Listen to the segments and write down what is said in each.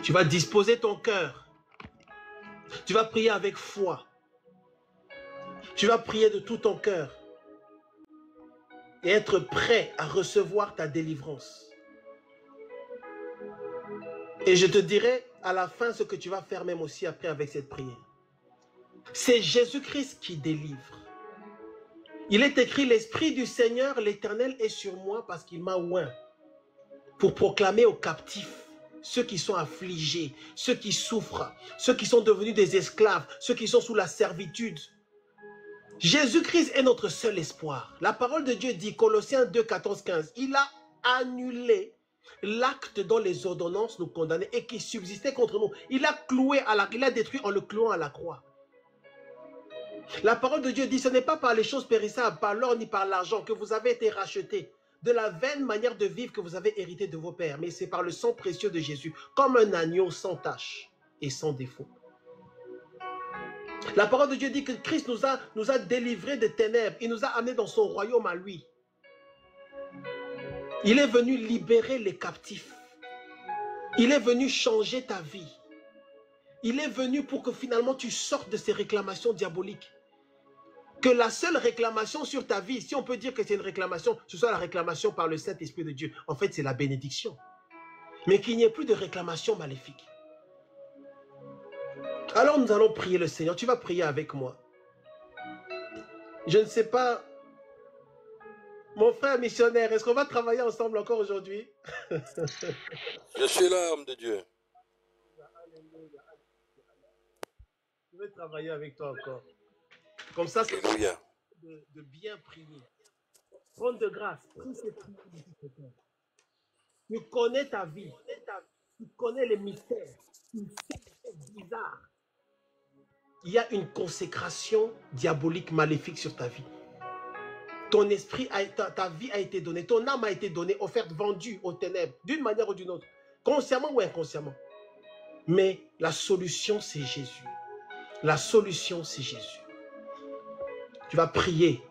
Tu vas disposer ton cœur. Tu vas prier avec foi. Tu vas prier de tout ton cœur. Et être prêt à recevoir ta délivrance. Et je te dirai à la fin ce que tu vas faire même aussi après avec cette prière. C'est Jésus-Christ qui délivre. Il est écrit, l'Esprit du Seigneur, l'Éternel est sur moi parce qu'il m'a oint pour proclamer aux captifs, ceux qui sont affligés, ceux qui souffrent, ceux qui sont devenus des esclaves, ceux qui sont sous la servitude. Jésus-Christ est notre seul espoir. La parole de Dieu dit, Colossiens 2, 14, 15, il a annulé l'acte dont les ordonnances nous condamnaient et qui subsistait contre nous. Il a détruit en le clouant à la croix. La parole de Dieu dit, ce n'est pas par les choses périssables, par l'or ni par l'argent que vous avez été rachetés de la vaine manière de vivre que vous avez hérité de vos pères, mais c'est par le sang précieux de Jésus, comme un agneau sans tache et sans défaut. La parole de Dieu dit que Christ nous a délivrés des ténèbres, il nous a amenés dans son royaume à lui. Il est venu libérer les captifs. Il est venu changer ta vie. Il est venu pour que finalement tu sortes de ces réclamations diaboliques. Que la seule réclamation sur ta vie, si on peut dire que c'est une réclamation, ce soit la réclamation par le Saint-Esprit de Dieu. En fait, c'est la bénédiction. Mais qu'il n'y ait plus de réclamation maléfique. Alors nous allons prier le Seigneur. Tu vas prier avec moi. Je ne sais pas, mon frère missionnaire, est-ce qu'on va travailler ensemble encore aujourd'hui? Je suis là, homme de Dieu. Je vais travailler avec toi encore. Comme ça, c'est de bien prier. Prends de grâce. Prie cette prière. Tu connais ta vie. Tu connais les mystères. Tu sais que c'est bizarre. Il y a une consécration diabolique maléfique sur ta vie. Ton esprit, ta vie a été donnée. Ton âme a été donnée, offerte, vendue aux ténèbres. D'une manière ou d'une autre. Consciemment ou inconsciemment. Mais la solution, c'est Jésus. La solution, c'est Jésus. Tu vas prier.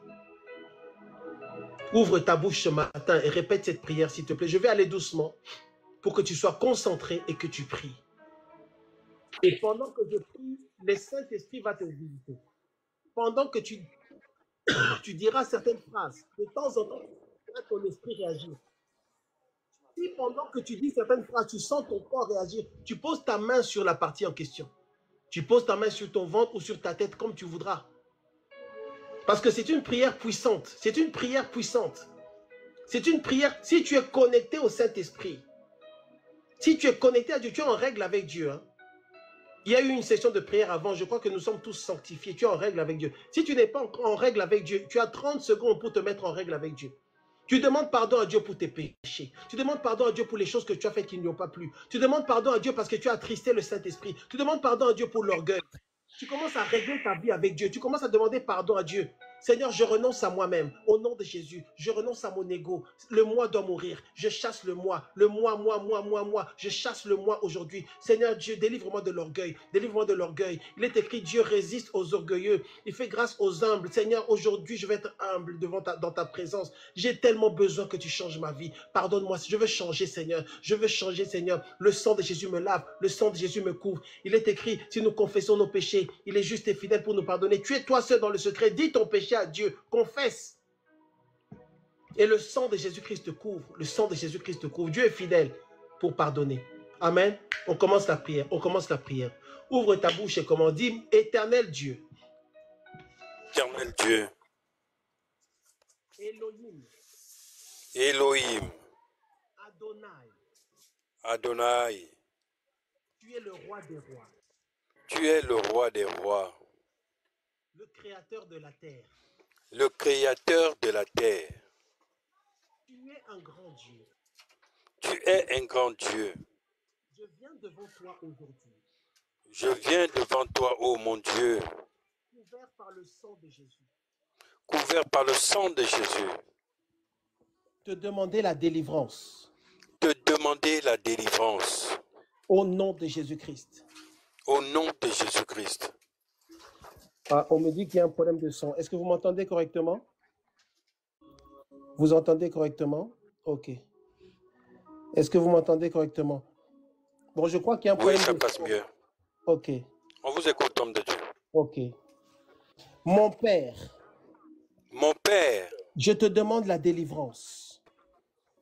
Ouvre ta bouche ce matin et répète cette prière, s'il te plaît. Je vais aller doucement pour que tu sois concentré et que tu pries. Et pendant que je prie, le Saint-Esprit va te visiter. Pendant que tu diras certaines phrases, de temps en temps, tu verras ton esprit réagir. Si pendant que tu dis certaines phrases, tu sens ton corps réagir, tu poses ta main sur la partie en question. Tu poses ta main sur ton ventre ou sur ta tête comme tu voudras. Parce que c'est une prière puissante. C'est une prière puissante. C'est une prière, si tu es connecté au Saint-Esprit, si tu es connecté à Dieu, tu es en règle avec Dieu. Hein? Il y a eu une session de prière avant, je crois que nous sommes tous sanctifiés, tu es en règle avec Dieu. Si tu n'es pas encore en règle avec Dieu, tu as 30 secondes pour te mettre en règle avec Dieu. Tu demandes pardon à Dieu pour tes péchés. Tu demandes pardon à Dieu pour les choses que tu as faites qui n'y ont pas plu. Tu demandes pardon à Dieu parce que tu as attristé le Saint-Esprit. Tu demandes pardon à Dieu pour l'orgueil. Tu commences à régler ta vie avec Dieu. Tu commences à demander pardon à Dieu. Seigneur, je renonce à moi-même. Au nom de Jésus, je renonce à mon ego. Le moi doit mourir. Je chasse le moi. Le moi. Je chasse le moi aujourd'hui. Seigneur Dieu, délivre-moi de l'orgueil. Délivre-moi de l'orgueil. Il est écrit, Dieu résiste aux orgueilleux. Il fait grâce aux humbles. Seigneur, aujourd'hui, je vais être humble dans ta présence. J'ai tellement besoin que tu changes ma vie. Pardonne-moi. Je veux changer, Seigneur. Je veux changer, Seigneur. Le sang de Jésus me lave. Le sang de Jésus me couvre. Il est écrit, si nous confessons nos péchés, il est juste et fidèle pour nous pardonner. Tu es toi seul dans le secret. Dis ton péché à Dieu. Confesse. Et le sang de Jésus-Christ te couvre. Le sang de Jésus-Christ te couvre. Dieu est fidèle pour pardonner. Amen. On commence la prière. On commence la prière. Ouvre ta bouche et comment dit, Éternel Dieu. Éternel Dieu. Elohim. Elohim. Adonai. Adonai. Tu es le roi des rois. Tu es le roi des rois. Le créateur de la terre. Le créateur de la terre. Tu es un grand Dieu. Tu es un grand Dieu. Je viens devant toi aujourd'hui. Je viens devant toi, ô mon Dieu. Couvert par le sang de Jésus. Couvert par le sang de Jésus. Te demander la délivrance. Te demander la délivrance. Au nom de Jésus-Christ. Au nom de Jésus-Christ. Ah, on me dit qu'il y a un problème de son. Est-ce que vous m'entendez correctement? Vous entendez correctement? Ok. Est-ce que vous m'entendez correctement? Bon, je crois qu'il y a un Oui, problème ça de passe son. mieux. Ok, On vous écoute, homme de Dieu. ok. Mon Père, Mon Père, je te demande la délivrance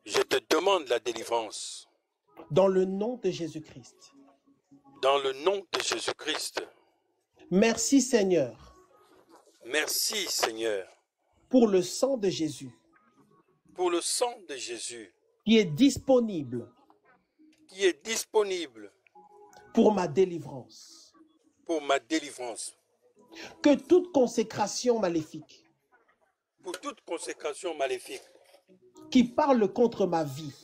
je te demande la délivrance dans le nom de Jésus-Christ. dans le nom de Jésus-Christ. Merci Seigneur Merci, Seigneur, pour le sang de Jésus pour le sang de Jésus qui est disponible qui est disponible pour ma délivrance. pour ma délivrance, Que toute consécration maléfique pour toute consécration maléfique qui parle contre ma vie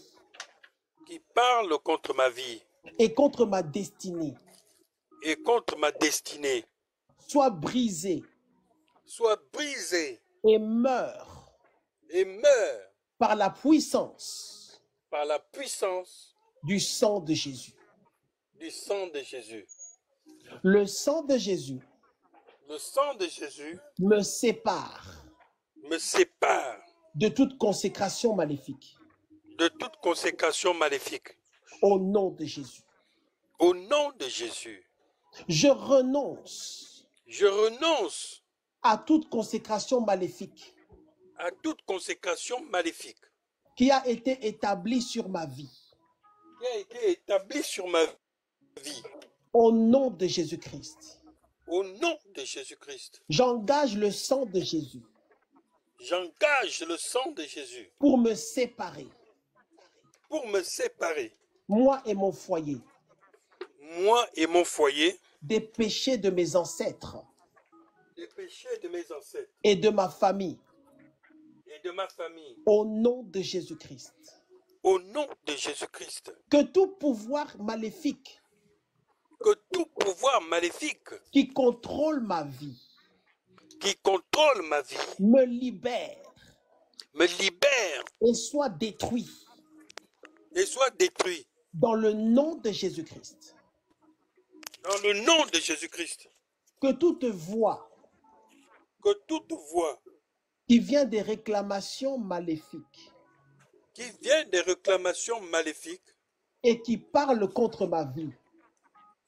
qui parle contre ma vie et contre ma destinée et contre ma destinée soit brisée soit brisée et meure et meure par la puissance par la puissance du sang de Jésus. du sang de Jésus. Le sang de Jésus Le sang de Jésus me sépare me sépare de toute consécration maléfique de toute consécration maléfique. au nom de Jésus. Au nom de Jésus, Je renonce je renonce à toute consécration maléfique à toute consécration maléfique qui a été établie sur ma vie. qui a été établie sur ma vie. Au nom de Jésus-Christ, Au nom de Jésus-Christ, j'engage le sang de Jésus j'engage le sang de Jésus pour me séparer, pour me séparer, moi et mon foyer, moi et mon foyer, des péchés de mes ancêtres des péchés de mes ancêtres et de ma famille. et de ma famille. Au nom de Jésus-Christ. Au nom de Jésus-Christ, Que tout pouvoir maléfique que tout pouvoir maléfique qui contrôle ma vie qui contrôle ma vie me libère me libère et soit détruit et soit détruit. dans le nom de Jésus-Christ. Dans le nom de Jésus-Christ, Que toute voix que toute voix qui vient des réclamations maléfiques qui vient des réclamations maléfiques et qui parle contre ma vie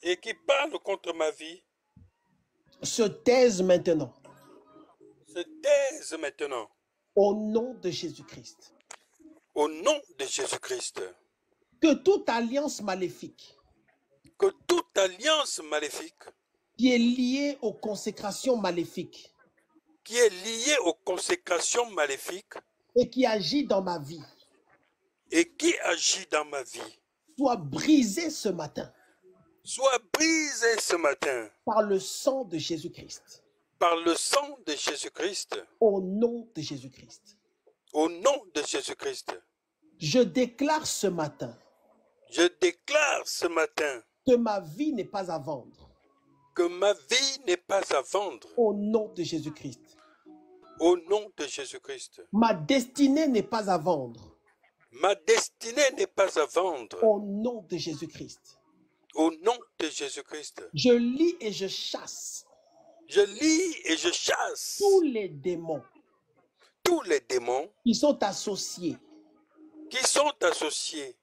et qui parle contre ma vie se taise maintenant se taise maintenant. au nom de Jésus-Christ. Au nom de Jésus-Christ, Que toute alliance maléfique que toute alliance maléfique qui est liée aux consécrations maléfiques qui est liée aux consécrations maléfiques et qui agit dans ma vie et qui agit dans ma vie soit brisée ce matin soit brisée ce matin par le sang de Jésus-Christ. par le sang de Jésus-Christ. Au nom de Jésus-Christ. Au nom de Jésus-Christ, Je déclare ce matin je déclare ce matin que ma vie n'est pas à vendre. que ma vie n'est pas à vendre. Au nom de Jésus-Christ. Au nom de Jésus-Christ, Ma destinée n'est pas à vendre. ma destinée n'est pas à vendre. Au nom de Jésus-Christ. Au nom de Jésus-Christ, Je lis et je chasse je lis et je chasse tous les démons tous les démons qui sont associés qui sont associés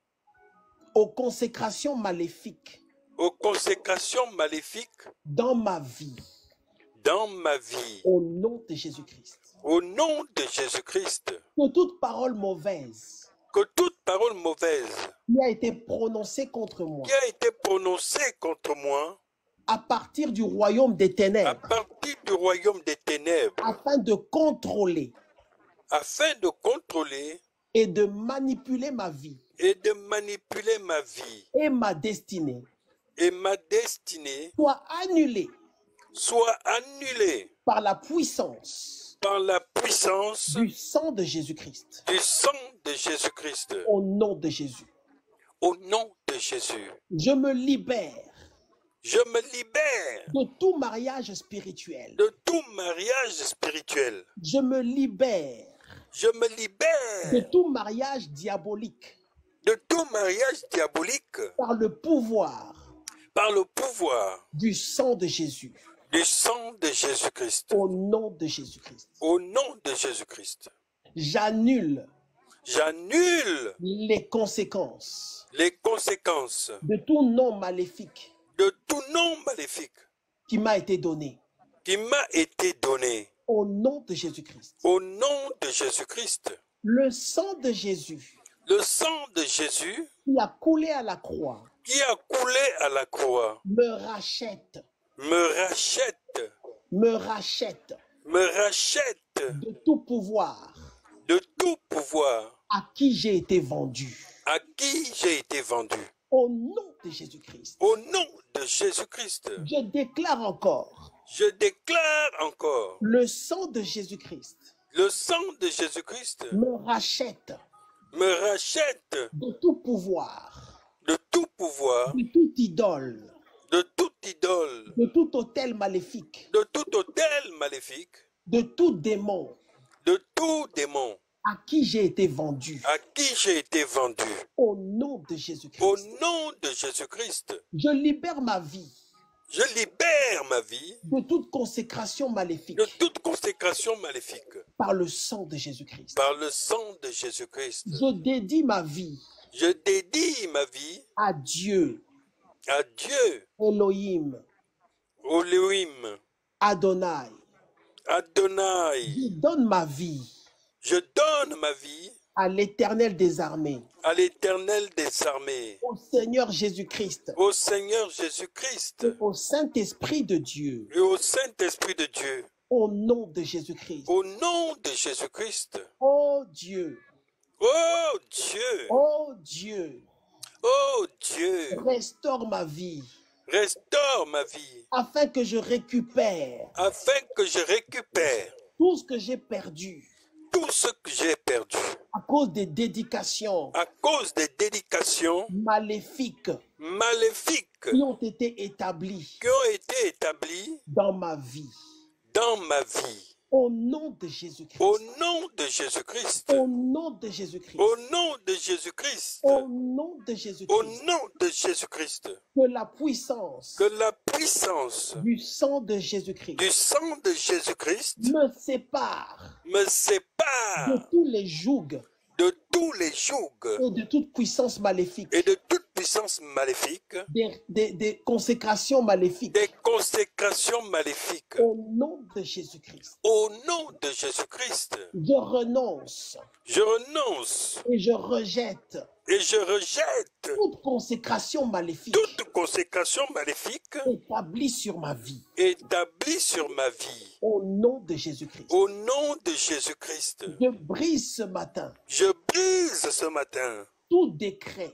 aux consécrations maléfiques aux consécrations maléfiques dans ma vie. dans ma vie. Au nom de Jésus-Christ. Au nom de Jésus-Christ, Que toute parole mauvaise que toute parole mauvaise qui a été prononcée contre moi qui a été prononcée contre moi à partir du royaume des à ténèbres partir du royaume des ténèbres afin de contrôler afin de contrôler et de manipuler ma vie et de manipuler ma vie et ma destinée et ma destinée soit annulée soit annulée par la puissance par la puissance du sang de Jésus-Christ. du sang de Jésus-Christ. Au nom de Jésus. Au nom de Jésus, Je me libère je me libère de tout mariage spirituel. de tout mariage spirituel. Je me libère Je me de libère tout mariage diabolique de tout mariage diabolique par le pouvoir par le pouvoir du sang de Jésus. du sang de Jésus-Christ. Au nom de Jésus-Christ. Au nom de Jésus-Christ, J'annule j'annule les conséquences les conséquences de tout nom maléfique de tout nom maléfique qui m'a été donné. qui m'a été donné Au nom de Jésus-Christ. au nom de Jésus-Christ. Le sang de Jésus Le sang de Jésus qui a coulé à la croix qui a coulé à la croix me rachète, me rachète, me rachète me rachète de tout pouvoir de tout pouvoir à qui j'ai été vendu. à qui j'ai été vendu. Au nom de Jésus-Christ. Au nom de Jésus-Christ, Je déclare encore je déclare encore, le sang de Jésus-Christ le sang de Jésus-Christ me rachète me rachète de tout pouvoir, de tout pouvoir, de toute idole, de toute idole, de tout autel maléfique, de tout autel maléfique, de tout démon de tout démon à qui j'ai été vendu. à qui j'ai été vendu. Au nom de Au Jésus-Christ. nom de Jésus-Christ, Je libère ma vie je libère ma vie de toute consécration maléfique de toute consécration maléfique par le sang de Jésus-Christ. par le sang de Jésus-Christ. Je dédie ma vie Je dédie ma vie à Dieu, à Dieu, Elohim, Elohim, Adonai. Adonai. Je donne ma vie Je donne ma vie à l'Éternel des armées, à l'Éternel des armées, au Seigneur Jésus-Christ, au Seigneur Jésus-Christ et au Saint-Esprit de Dieu, et au Saint-Esprit de Dieu. au nom de Jésus-Christ. Au nom de Jésus-Christ. Oh Dieu, Oh Dieu, oh Dieu, oh Dieu, restaure ma vie restaure ma vie afin que je récupère afin que je récupère tout ce que j'ai perdu tout ce que j'ai perdu à cause des dédications à cause des dédications maléfiques maléfiques qui ont été établies qui ont été établies dans ma vie. dans ma vie. Au nom de Jésus-Christ. Au nom de Jésus-Christ. Au nom de Jésus-Christ. Au nom de Jésus-Christ. Au nom de Au Jésus-Christ. nom de Jésus-Christ. Que la puissance Que la puissance du sang de Jésus-Christ du sang de Jésus-Christ me sépare me de sépare tous les jougs de tous les jougs et de toute puissance maléfique, et de toute puissance maléfique, des consécrations maléfiques. des consécrations maléfiques. Au nom de Jésus-Christ. Au nom de Jésus-Christ, Je renonce je renonce et je rejette et je rejette toute consécration maléfique toute consécration maléfique établie sur ma vie. établie sur ma vie. Au nom de Jésus-Christ. Au nom de Jésus-Christ, Je brise ce matin je brise ce matin tout décret,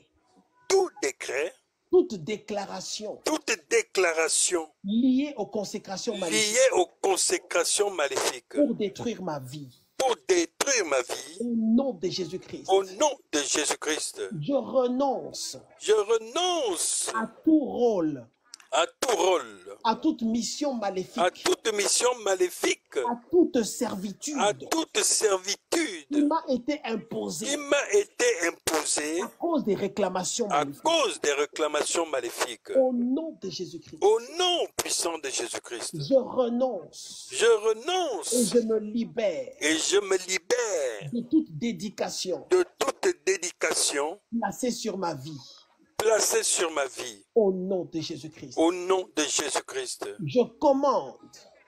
tout décret, toute déclaration toute déclaration liée aux consécrations maléfiques liée aux consécrations maléfiques pour détruire ma vie. pour détruire ma vie. Au nom de Jésus-Christ. Au nom de Jésus-Christ, Je renonce je renonce à tout rôle, à tout rôle, à toute mission à maléfique, toute mission maléfique, à toute à servitude toute qui servitude m'a été imposée qui m'a été imposée à cause des réclamations à maléfiques. cause des réclamations maléfiques. Au nom de Jésus-Christ. Au nom puissant de Jésus-Christ, Je renonce je et renonce je me libère et je me libère de toute dédication de toute dédication placée sur ma vie. placée sur ma vie. Au nom de Jésus-Christ. Au nom de Jésus-Christ, Je commande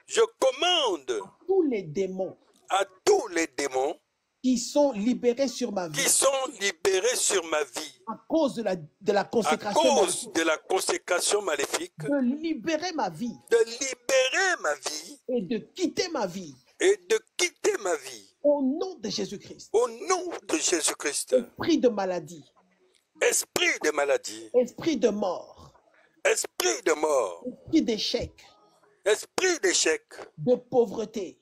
je commande tous les démons à tous les démons qui sont libérés sur ma vie qui sont libérés sur ma vie à cause de la à consécration cause maléfique, de la consécration maléfique, de libérer ma vie de libérer ma vie et de quitter ma vie. et de quitter ma vie. Au nom de Jésus-Christ. Au nom de Jésus-Christ, Esprit de maladie, esprit de maladie, esprit de mort, esprit de mort, esprit d'échec, esprit d'échec, de pauvreté,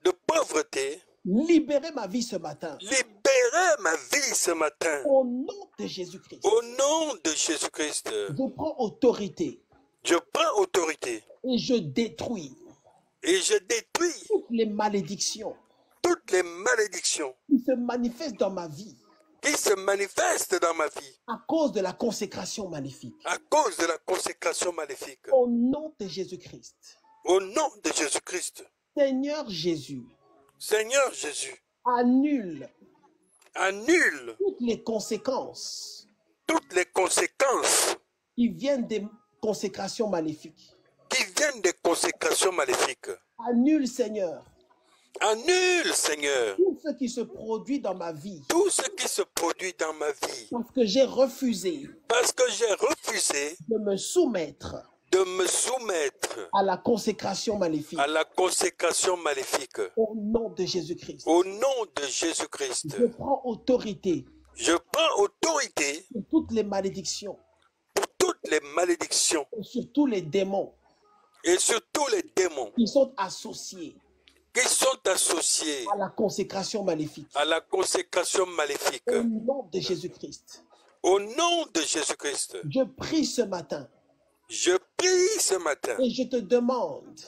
de pauvreté, libérez ma vie ce matin. libérer ma vie ce matin. Au nom de Jésus-Christ. Au nom de Jésus-Christ, Je prends autorité je prends autorité et je détruis et je détruis toutes les malédictions toutes les malédictions qui se manifestent dans ma vie qui se manifestent dans ma vie à cause de la consécration maléfique. à cause de la consécration maléfique. Au nom de Jésus-Christ. Au nom de Jésus-Christ, Seigneur Jésus, Seigneur Jésus, annule annule toutes les conséquences toutes les conséquences qui viennent des consécrations maléfiques. qui viennent des consécrations maléfiques. Annule, Seigneur, Annule, Seigneur, tout ce qui se produit dans ma vie tout ce qui se produit dans ma vie. parce que j'ai refusé Parce que j'ai refusé de me soumettre de me soumettre à la consécration maléfique. à la consécration maléfique. Au nom de Jésus-Christ, Au nom de Jésus-Christ, je prends autorité je prends autorité sur toutes les malédictions pour toutes les malédictions et sur tous les démons et sur tous les démons qui sont associés qui sont associés à la consécration maléfique. à la consécration maléfique. Au nom de Jésus-Christ, Au nom de Jésus-Christ, je prie ce matin je prie ce matin et je te demande,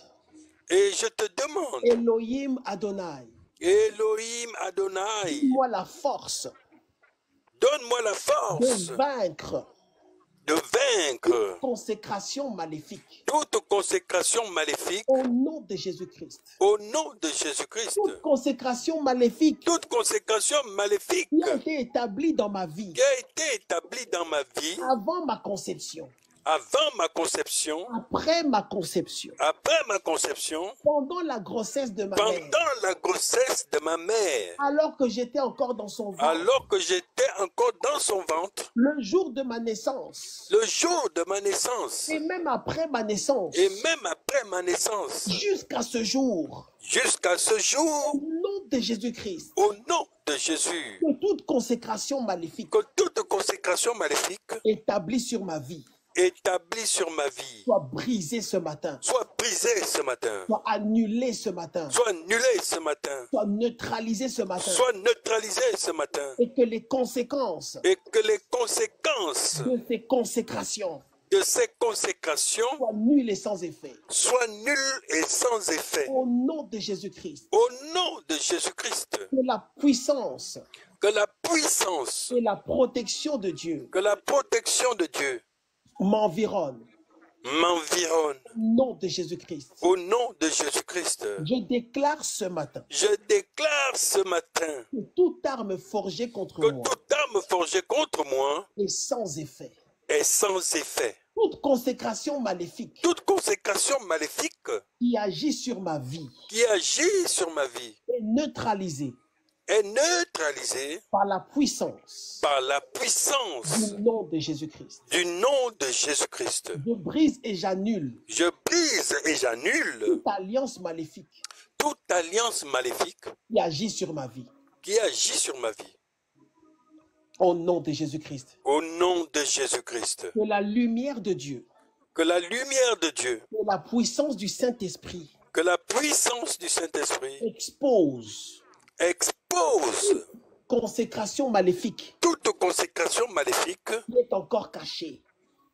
et je te demande, Elohim Adonai, Elohim Adonai, donne-moi la force donne-moi la force de vaincre de vaincre consécration maléfique. toute consécration maléfique Au nom de Jésus-Christ, au nom de Jésus-Christ. toute consécration maléfique Toute consécration maléfique qui a été établie dans ma vie qui a été établie dans ma vie avant ma conception, avant ma conception, après ma conception, après ma conception, pendant la grossesse de ma mère, pendant la grossesse de ma mère, alors que j'étais encore dans son ventre, alors que j'étais encore dans son ventre, le jour de ma naissance, le jour de ma naissance, et même après ma naissance, et même après ma naissance, jusqu'à ce jour, jusqu'à ce au jour, nom de Jésus-Christ, au nom de Jésus, que toute consécration maléfique que toute consécration maléfique établie sur ma vie établie sur ma vie soit brisée ce matin, soit brisée ce matin, soit annulée ce matin, soit annulée ce matin, soit neutralisée ce matin, soit neutralisée ce matin, et que les conséquences et que les conséquences de ces consécrations de ces consécrations soient nulles et sans effet. soient nulles et sans effet. Au nom de Jésus-Christ, Au nom de Jésus-Christ, que la puissance que la puissance, et la protection de Dieu que la protection de Dieu m'environnent. m'environne. Au nom de Jésus-Christ, Au nom de Jésus-Christ, je déclare ce matin je déclare ce matin que toute arme forgée contre que moi toute arme forgée contre moi est sans effet. est sans effet. Toute consécration maléfique Toute consécration maléfique qui agit sur ma vie qui agit sur ma vie est neutralisée est neutralisée par la puissance par la puissance du nom de Jésus-Christ. du nom de Jésus-Christ. Je brise et j'annule Je brise et j'annule toute alliance maléfique toute alliance maléfique qui agit sur ma vie. qui agit sur ma vie. Au nom de Jésus-Christ. Au nom de Jésus-Christ. Que la lumière de Dieu, Que la lumière de Dieu, que la puissance du Saint-Esprit que la puissance du Saint-Esprit expose expose consécration maléfique toute consécration maléfique qui est encore cachée.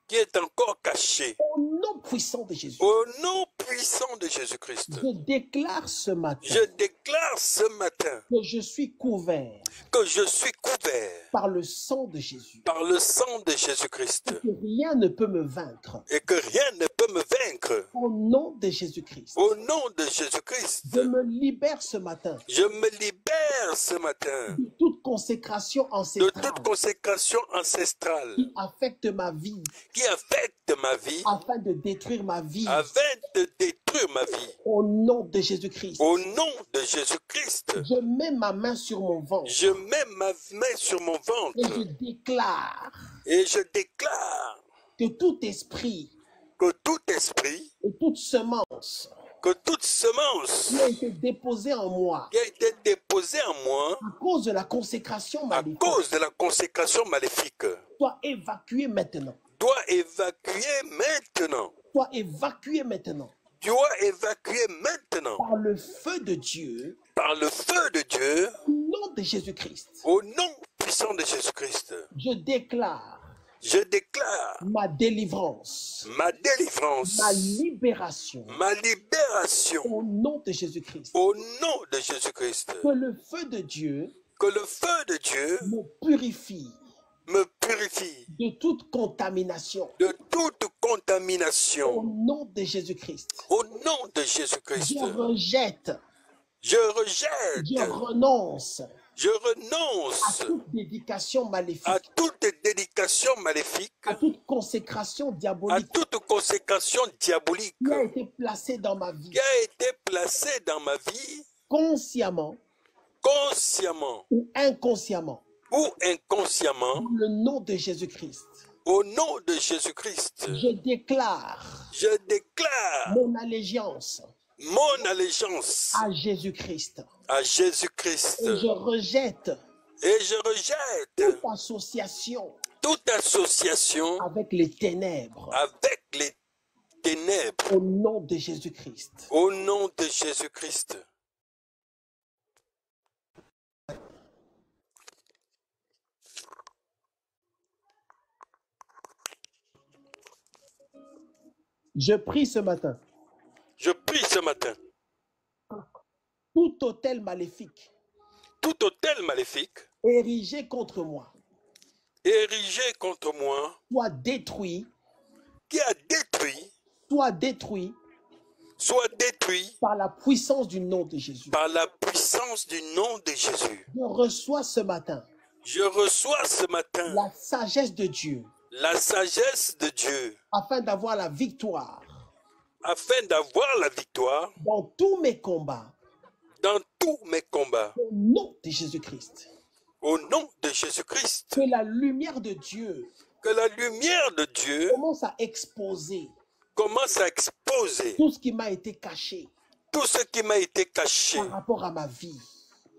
qui est encore cachée. Au nom puissant de Jésus, Au nom puissant de Jésus-Christ, je déclare ce matin je déclare ce matin que je suis couvert que je suis couvert par le sang de Jésus. par le sang de Jésus-Christ Que rien ne peut me vaincre. et que rien ne peut me vaincre. Au nom de Jésus-Christ, Au nom de Jésus-Christ, je me libère ce matin je me libère ce matin de toute consécration de ancestrale toute consécration ancestrale qui affecte ma vie qui affecte ma vie afin de détruire ma vie. afin de détruire ma vie. Au nom de Jésus-Christ, Au nom de Jésus-Christ, je mets ma main sur mon ventre je mets ma main sur mon et je ventre déclare et je déclare que tout esprit que tout esprit, et toute semence que toute semence qui a été déposée en moi qui a été déposée en moi à cause de la consécration à maléfique cause de la consécration maléfique soit évacuée maintenant. doit évacuer maintenant. Soit évacuée maintenant Doit évacuer maintenant par le feu de Dieu, par le feu de Dieu au nom de Jésus-Christ. au nom puissant de Jésus-Christ. Je déclare Je déclare ma délivrance, ma délivrance, ma libération ma libération au nom de Jésus-Christ. au nom de Jésus-Christ. Que le feu de Dieu Que le feu de Dieu me purifie me purifie de toute contamination de toute au contamination nom de Jésus-Christ. au nom de Jésus-Christ. Je rejette, Je je rejette, renonce Je à renonce toute dédication à maléfique, toute dédication maléfique, à toute consécration à diabolique toute consécration diabolique qui a été placée dans ma vie, qui a été placée dans ma vie, consciemment consciemment ou inconsciemment, ou inconsciemment, dans le nom de Jésus-Christ. au nom de Jésus-Christ. Je déclare Je déclare mon allégeance mon allégeance à Jésus-Christ à Jésus-Christ et je rejette et je rejette toute association toute association avec les ténèbres avec les ténèbres au nom de Jésus-Christ. au nom de Jésus-Christ. Je prie ce matin, Je prie ce matin, tout autel maléfique tout autel maléfique érigé contre moi érigé contre moi, soit détruit, qui a détruit, soit détruit par la puissance du nom de Jésus. par la puissance du nom de Jésus. Je reçois ce matin Je reçois ce matin la sagesse de Dieu la sagesse de Dieu afin d'avoir la victoire afin d'avoir la victoire dans tous mes combats dans tous mes combats. au nom de Jésus-Christ. Au nom de Jésus-Christ, Que la lumière de Dieu que la lumière de Dieu commence à exposer commence à exposer tout ce qui m'a été caché tout ce qui m'a été caché par rapport à ma vie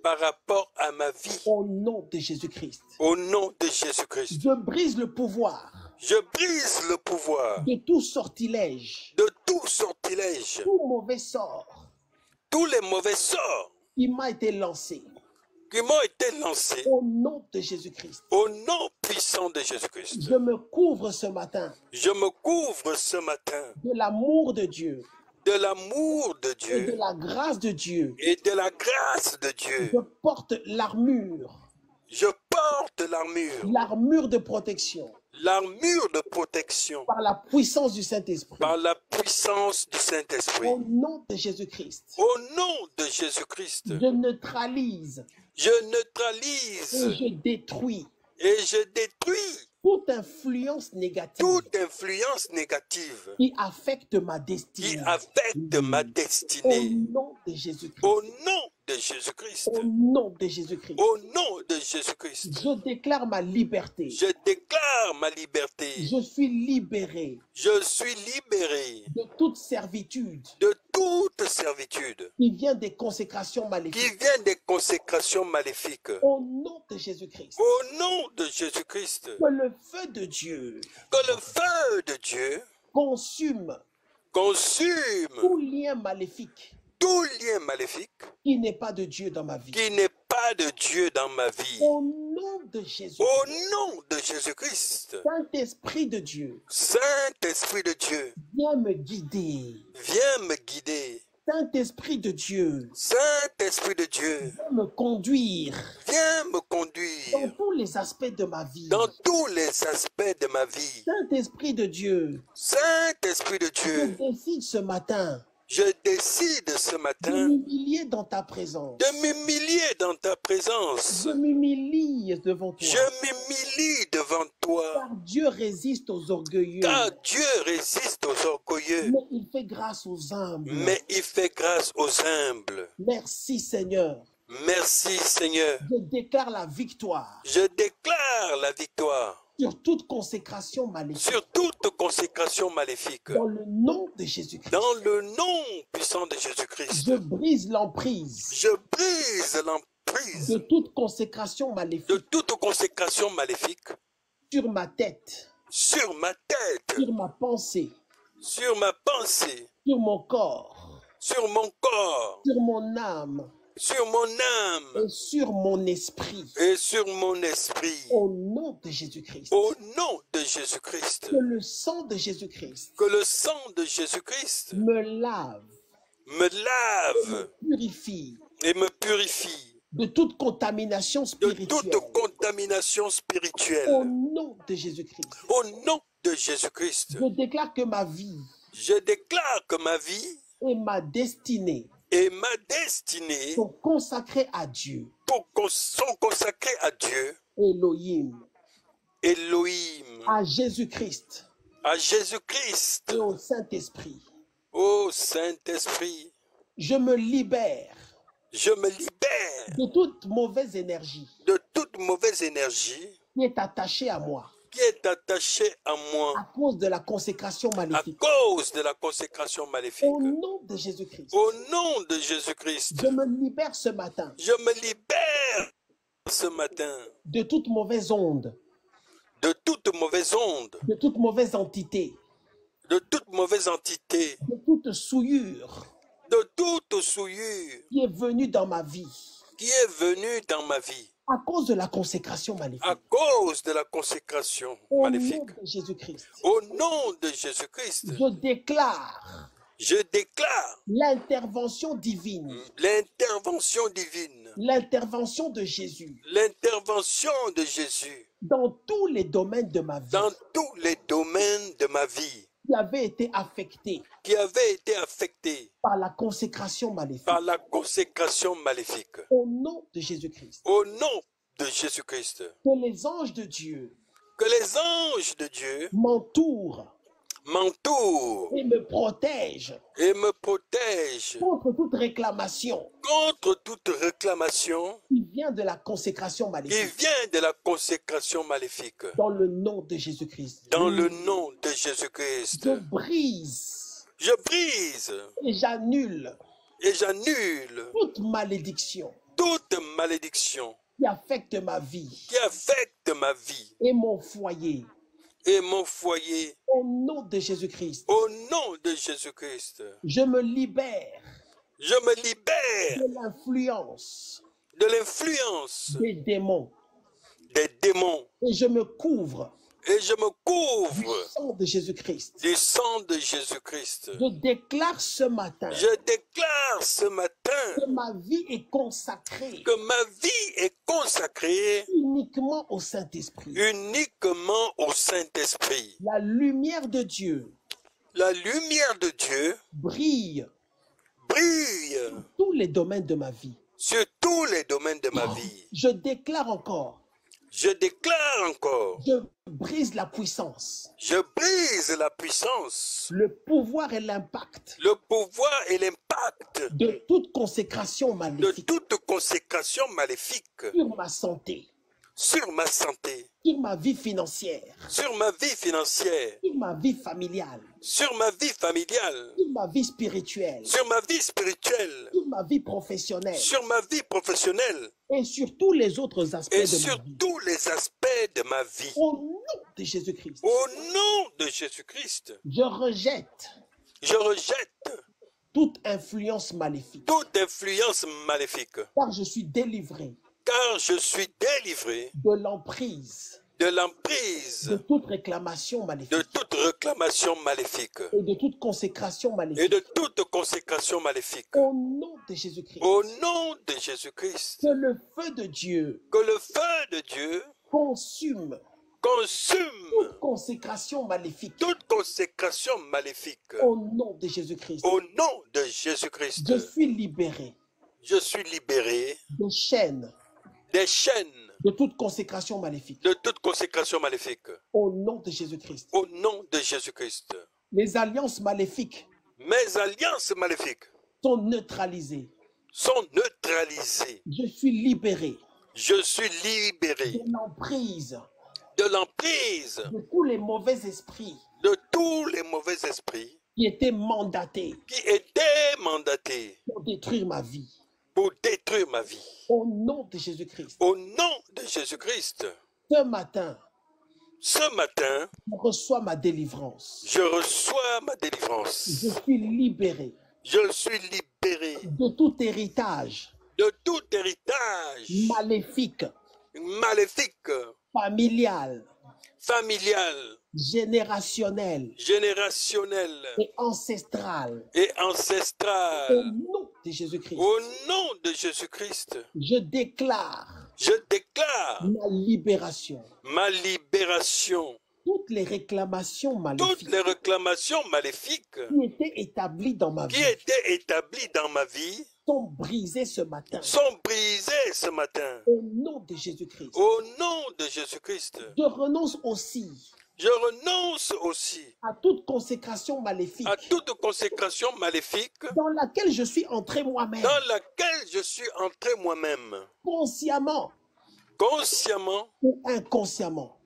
par rapport à ma vie. au nom de Jésus-Christ. Au nom de Jésus-Christ, Je brise le pouvoir je brise le pouvoir de tout sortilège, de tout sortilège, tout mauvais sort tous les mauvais sorts qui m'a été lancé qui m'ont été lancés au nom de Jésus-Christ. au nom puissant de Jésus-Christ. Je me couvre ce matin Je me couvre ce matin de l'amour de Dieu de l'amour de et de Dieu la grâce de Dieu. et de la grâce de Dieu. Je porte l'armure Je porte de protection l'armure de protection par la puissance du Saint-Esprit. par la puissance du Au Saint-Esprit. nom de Jésus-Christ, Au nom de Jésus-Christ, je neutralise je et neutralise je détruis et je détruis toute influence négative toute influence négative qui affecte ma qui destinée. affecte ma Au destinée. nom de Jésus-Christ. Au nom de Jésus-Christ. Au nom de Jésus-Christ. Au nom de Jésus-Christ. Je déclare ma liberté. Je déclare ma liberté. Je suis libéré Je suis libéré de toute servitude de toute servitude qui vient des consécrations qui maléfiques. vient des consécrations maléfiques. Au nom de Jésus-Christ. Au nom de Jésus-Christ, Que le feu de Dieu que le feu de Dieu consume consume tout lien maléfique tout lien maléfique qui n'est pas de Dieu dans ma vie. qui n'est pas de Dieu dans ma vie. Au nom de Jésus. Au nom de Jésus-Christ, Saint-Esprit de Dieu, Saint-Esprit de Dieu, viens me guider. viens me guider. Saint-Esprit de Dieu, Saint-Esprit de Dieu, viens me conduire viens me dans conduire tous les aspects de ma vie. dans tous les aspects de ma vie. Saint-Esprit de Dieu, Saint-Esprit de je Dieu, décide ce matin je décide ce de matin m'humilier dans ta présence. de m'humilier dans ta présence. Je m'humilie devant toi. Je m'humilie devant toi, Car Dieu résiste aux orgueilleux, car Dieu résiste aux orgueilleux, mais il fait grâce aux humbles. mais il fait grâce aux humbles. Merci Seigneur. Merci Seigneur. Je déclare la victoire Je déclare la victoire sur toute consécration maléfique. sur toute consécration maléfique. Dans le nom de Jésus-Christ. Dans le nom puissant de Jésus-Christ, Je brise l'emprise je brise de l'emprise toute consécration de maléfique toute consécration maléfique sur ma tête, sur ma tête, sur ma pensée, sur ma pensée, sur mon corps, sur mon corps, sur mon âme sur mon âme et sur mon esprit. et sur mon esprit. Au nom de Jésus-Christ. Au nom de Jésus-Christ, Que le sang de Jésus-Christ que le sang de Jésus-Christ me lave, me lave purifie et me purifie de toute contamination de spirituelle. toute contamination Au spirituelle. nom de Jésus-Christ. Au nom de Jésus-Christ, Je déclare que ma vie je déclare que ma vie et ma destinée et ma destinée sont consacrés à Dieu, sont consacrés à Dieu, Elohim, Elohim, à Jésus-Christ à Jésus-Christ, et au Saint-Esprit. ô Saint-Esprit. Je me libère Je me libère de toute mauvaise énergie de toute mauvaise énergie qui est attachée à moi qui est attachée à à moi cause de la consécration à maléfique. cause de la consécration maléfique. Au nom de Jésus-Christ, Au nom de Jésus-Christ, je me libère ce matin je me libère ce matin de toute mauvaise onde, de toute mauvaise onde, de toute mauvaise entité, de toute mauvaise entité, de toute souillure de toute souillure qui est venue dans ma vie qui est venue dans ma vie à cause de la consécration à maléfique. cause de la consécration Au maléfique. nom de Jésus-Christ, Au nom de Jésus-Christ, je déclare je déclare l'intervention divine, l'intervention divine, l'intervention de Jésus l'intervention de Jésus dans tous les domaines de ma vie dans tous les domaines de ma vie qui avaient été affectés qui avaient été affectés par la consécration maléfique. par la consécration maléfique. Au nom de Jésus-Christ, Au nom de Jésus-Christ, que les anges de Dieu que les anges de Dieu m'entourent m'entourent et me protègent et me protègent contre toute réclamation contre toute réclamation qui vient de la consécration qui maléfique. vient de la consécration maléfique. Dans le nom de Jésus-Christ, Dans le nom de Jésus-Christ, je brise je brise et j'annule et j'annule toute malédiction toute malédiction qui affecte ma vie qui affecte ma vie et mon foyer. et mon foyer. Au nom de Jésus-Christ, Au nom de Jésus-Christ, je me libère je me libère de l'influence de l'influence des démons des démons et je me couvre et je me du couvre sang de Jésus-Christ. du sang de Jésus-Christ. Je déclare ce matin Je déclare ce matin que ma vie est consacrée que ma vie est consacrée uniquement au Saint-Esprit. uniquement au Saint-Esprit. La lumière de Dieu La lumière de Dieu brille brille dans tous les domaines de ma vie. sur tous les domaines de ma vie. Je déclare encore, Je déclare encore, je brise la puissance, je brise la puissance, le pouvoir et l'impact le pouvoir et l'impact de toute consécration de maléfique toute consécration maléfique sur ma santé, sur ma santé, sur ma vie financière, sur ma vie financière, sur ma vie familiale, sur ma vie familiale, sur ma vie spirituelle, sur ma vie spirituelle, sur ma vie professionnelle sur ma vie professionnelle et sur tous les autres aspects et de ma sur vie. tous les aspects de ma vie. Au nom de Jésus-Christ, Au nom de Jésus-Christ, je rejette je rejette toute influence maléfique, toute influence maléfique, car je suis délivré car je suis délivré de l'emprise de de l'emprise toute réclamation de maléfique toute réclamation maléfique et de toute consécration et maléfique. de toute consécration maléfique. Au nom de Jésus-Christ, Au nom de Jésus-Christ, que le feu de Dieu que le feu de Dieu consume consume toute consécration maléfique. toute consécration maléfique. Au nom de Jésus-Christ, Au nom de Jésus-Christ, je suis libéré je suis libéré des chaînes des chaînes de toute consécration maléfique. de toute consécration maléfique. Au nom de Jésus-Christ, Au nom de Jésus-Christ, les alliances maléfiques mes alliances maléfiques sont neutralisées. sont neutralisées. Je suis libéré Je suis libéré de l'emprise de l'emprise de tous les mauvais esprits de tous les mauvais esprits qui étaient mandatés qui étaient mandatés pour détruire ma vie. pour détruire ma vie. Au nom de Jésus-Christ, Au nom de Jésus-Christ, ce matin, ce matin, je reçois ma délivrance. je reçois ma délivrance. Je suis libéré Je suis libéré de tout héritage de tout héritage maléfique, maléfique, familial, familial, générationnel générationnel et ancestral. et Au ancestral. nom de Jésus-Christ, Au nom de Jésus-Christ, je déclare je déclare ma libération. ma libération. toutes les réclamations toutes maléfiques les réclamations maléfiques qui étaient établies dans ma qui vie étaient établies dans ma vie sont brisées ce matin. sont brisées ce matin. Au nom de Jésus-Christ. Au nom de Jésus-Christ, Je renonce aussi je renonce aussi à toute consécration maléfique à toute consécration maléfique dans laquelle je suis entré moi-même, dans laquelle je suis entré moi-même, consciemment consciemment ou inconsciemment.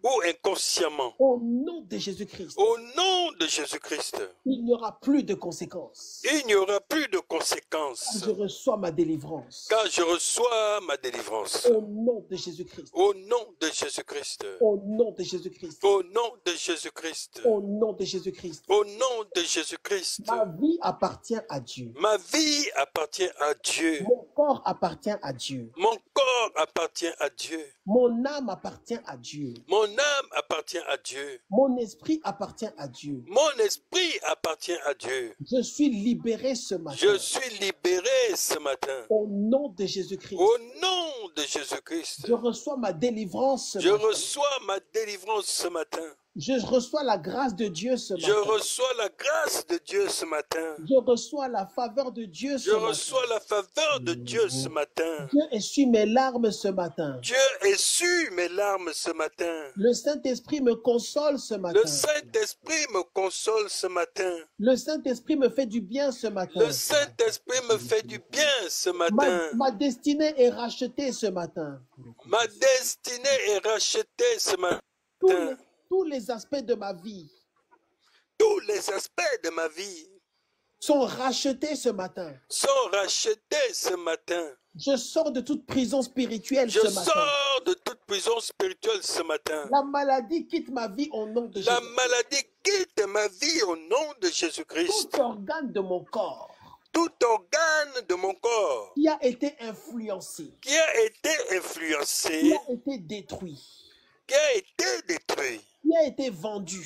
ou inconsciemment. Au nom de Jésus-Christ, Au nom de Jésus-Christ, il n'y aura plus de conséquences. il n'y aura plus de conséquences Je reçois ma délivrance. car je reçois ma délivrance. Au nom de Jésus-Christ. Au nom de Jésus-Christ. Au nom de Jésus-Christ. Au nom de Jésus-Christ. Au nom de Jésus-Christ. Au nom de Jésus-Christ. Ma vie appartient à Dieu. Ma vie appartient à Dieu. Mon corps appartient à Dieu. Mon corps appartient à Dieu. Mon âme appartient à Dieu. Mon âme appartient à Dieu. Mon esprit appartient à Dieu. Mon esprit appartient à Dieu. Je suis libéré ce matin. Je suis libéré ce matin. Au nom de Jésus-Christ. Au nom de Jésus-Christ. Je reçois ma délivrance ce Je matin. reçois ma délivrance ce matin. Je reçois la grâce de Dieu ce Je matin. reçois la grâce de Dieu ce matin. Je reçois la faveur de Dieu ce Je matin. reçois la faveur de Dieu ce matin. Dieu essuie mes larmes ce matin. Dieu essuie mes larmes ce matin. Le Saint-Esprit me console ce matin. Le Saint-Esprit me console ce matin. Le Saint-Esprit me fait du bien ce matin. Le Saint-Esprit me fait du bien ce matin. Ma destinée est rachetée ce matin. Ma destinée est rachetée ce matin. Tous les aspects de ma vie Tous les aspects de ma vie sont rachetés ce matin. sont rachetés ce matin. Je sors de toute prison spirituelle Je ce matin. sors de toute prison spirituelle ce matin. La maladie quitte ma vie au nom de La Jésus. maladie quitte ma vie au nom de Jésus-Christ. Tout organe de mon corps Tout organe de mon corps qui a été influencé, qui a été qui influencé, a été détruit, qui a été détruit, qui a été vendu,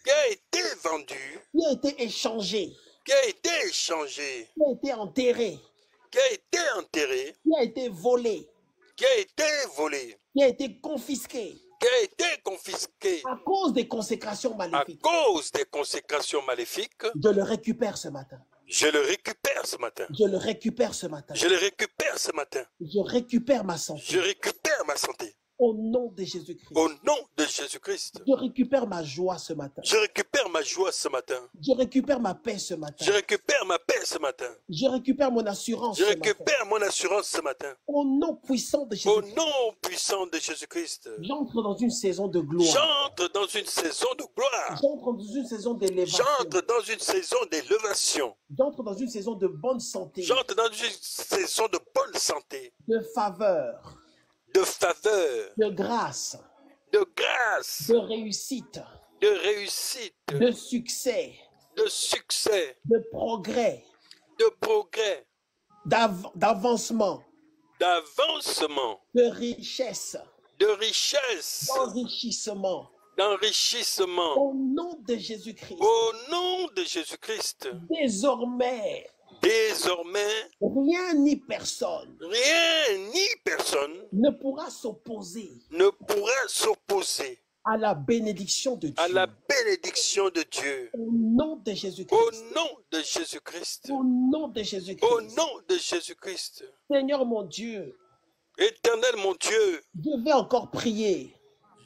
qui a été vendu, qui a été échangé, qui a été échangé, qui a été enterré, qui a été enterré, qui a été volé, qui a été volé, qui a été confisqué qui a été confisqué à cause des consécrations à maléfiques. cause des consécrations maléfiques. Je le récupère ce matin. Je le récupère ce matin. Je le récupère ce matin. Je le récupère ce matin. Je récupère ma Je santé. récupère ma santé. Au nom de Jésus-Christ. Au nom de Jésus-Christ. Je récupère ma joie ce matin. Je récupère ma joie ce matin. Je récupère ma paix ce matin. Je récupère ma paix ce matin. Je récupère mon assurance Je ce matin. récupère mon assurance ce matin. Au nom puissant de Au Jésus-Christ. nom puissant de Jésus-Christ. J'entre dans une saison de gloire. J'entre dans une saison de gloire. J'entre dans une saison d'élévation. J'entre dans une saison d'élévation. J'entre dans une saison de bonne santé, J'entre dans une saison de bonne santé, de faveur, de faveur, de grâce, de grâce, de réussite, de réussite, de succès, de succès, de progrès, de progrès, d'avancement, d'avancement, de richesse, de richesse, d'enrichissement. d'enrichissement. Au nom de Jésus-Christ. Au nom de Jésus-Christ. Désormais, Désormais, rien ni personne rien ni personne ne pourra s'opposer ne pourra s'opposer à la bénédiction de Dieu. à la bénédiction de Dieu. Au nom de Au Jésus-Christ. nom de Jésus-Christ. Au nom de Au Jésus-Christ. nom de Jésus-Christ. Seigneur mon Dieu, Éternel mon Dieu, je vais encore prier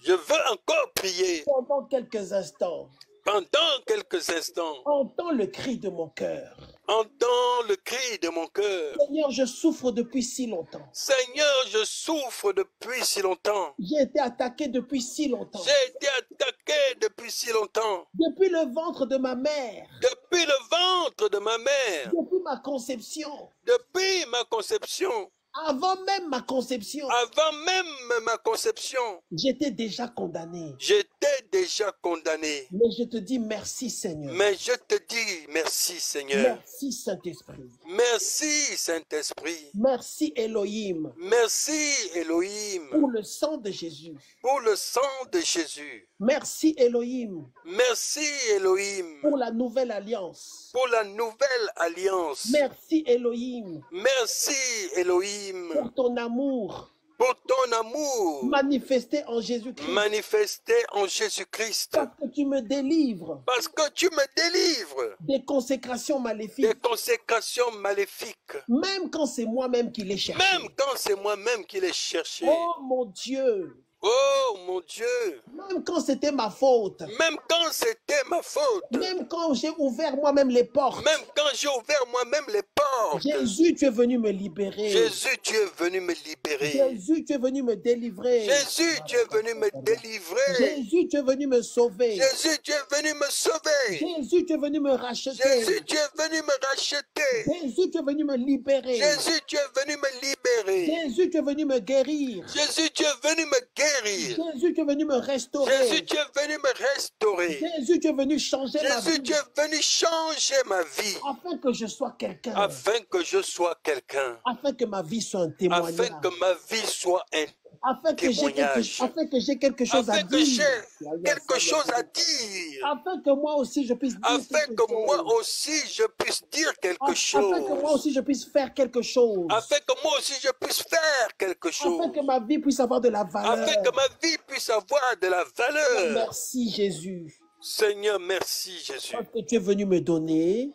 je veux encore prier pendant quelques instants. pendant quelques instants. Entends le cri de mon cœur. Entends le cri de mon cœur. Seigneur, je souffre depuis si longtemps. Seigneur, je souffre depuis si longtemps. J'ai été attaqué depuis si longtemps. J'ai été attaqué depuis si longtemps. Depuis le ventre de ma mère. Depuis le ventre de ma mère. Depuis ma conception. Depuis ma conception. Avant même ma conception. Avant même ma conception. J'étais déjà condamné. J'étais déjà condamné. Mais je te dis merci Seigneur. Mais je te dis merci Seigneur. Merci Saint-Esprit. Merci Saint-Esprit. Merci Elohim. Merci Elohim. Pour le sang de Jésus. Pour le sang de Jésus. Merci Elohim. Merci Elohim. Pour la nouvelle alliance. Pour la nouvelle alliance. Merci Elohim. Merci Elohim. Pour ton amour. pour ton amour manifesté en Jésus-Christ. manifesté en Jésus-Christ. Parce que tu me délivres Parce que tu me délivres des consécrations maléfiques. des consécrations maléfiques. Même quand c'est moi-même qui l'ai cherché. Même quand c'est moi-même qui l'ai cherché. Oh mon Dieu. Oh mon Dieu. Même quand c'était ma faute. Même quand c'était ma faute. Même quand j'ai ouvert moi-même les portes. Même quand j'ai ouvert moi-même les portes. Jésus, tu es venu me libérer. Jésus, tu es venu me libérer. Jésus, tu es venu me délivrer. Jésus, tu es venu me délivrer. Jésus, tu es venu me sauver. Jésus, tu es venu me sauver. Jésus, tu es venu me racheter. Jésus, tu es venu me racheter. Jésus, tu es venu me libérer. Jésus, tu es venu me libérer. Jésus, tu es venu me guérir. Jésus, tu es venu me guérir. Jésus, tu es venu me restaurer. Jésus, tu es venu me restaurer. Jésus, tu es venu changer ma Jésus, vie. tu es venu changer ma vie. Afin que je sois quelqu'un. Afin que je sois quelqu'un. Afin que ma vie soit un témoignage. Afin que ma vie soit un Afin que j'ai quelque chose à afin que dire. j'ai quelque chose à dire. Afin que moi aussi je puisse dire Afin quelque que chose. moi aussi je puisse dire quelque chose. Afin que moi aussi je puisse faire quelque chose. Afin que moi aussi je puisse faire quelque chose. Afin que ma vie puisse avoir de la valeur. Afin que ma vie puisse avoir de la valeur. Merci Jésus. Seigneur, merci Jésus. Parce que tu es venu me donner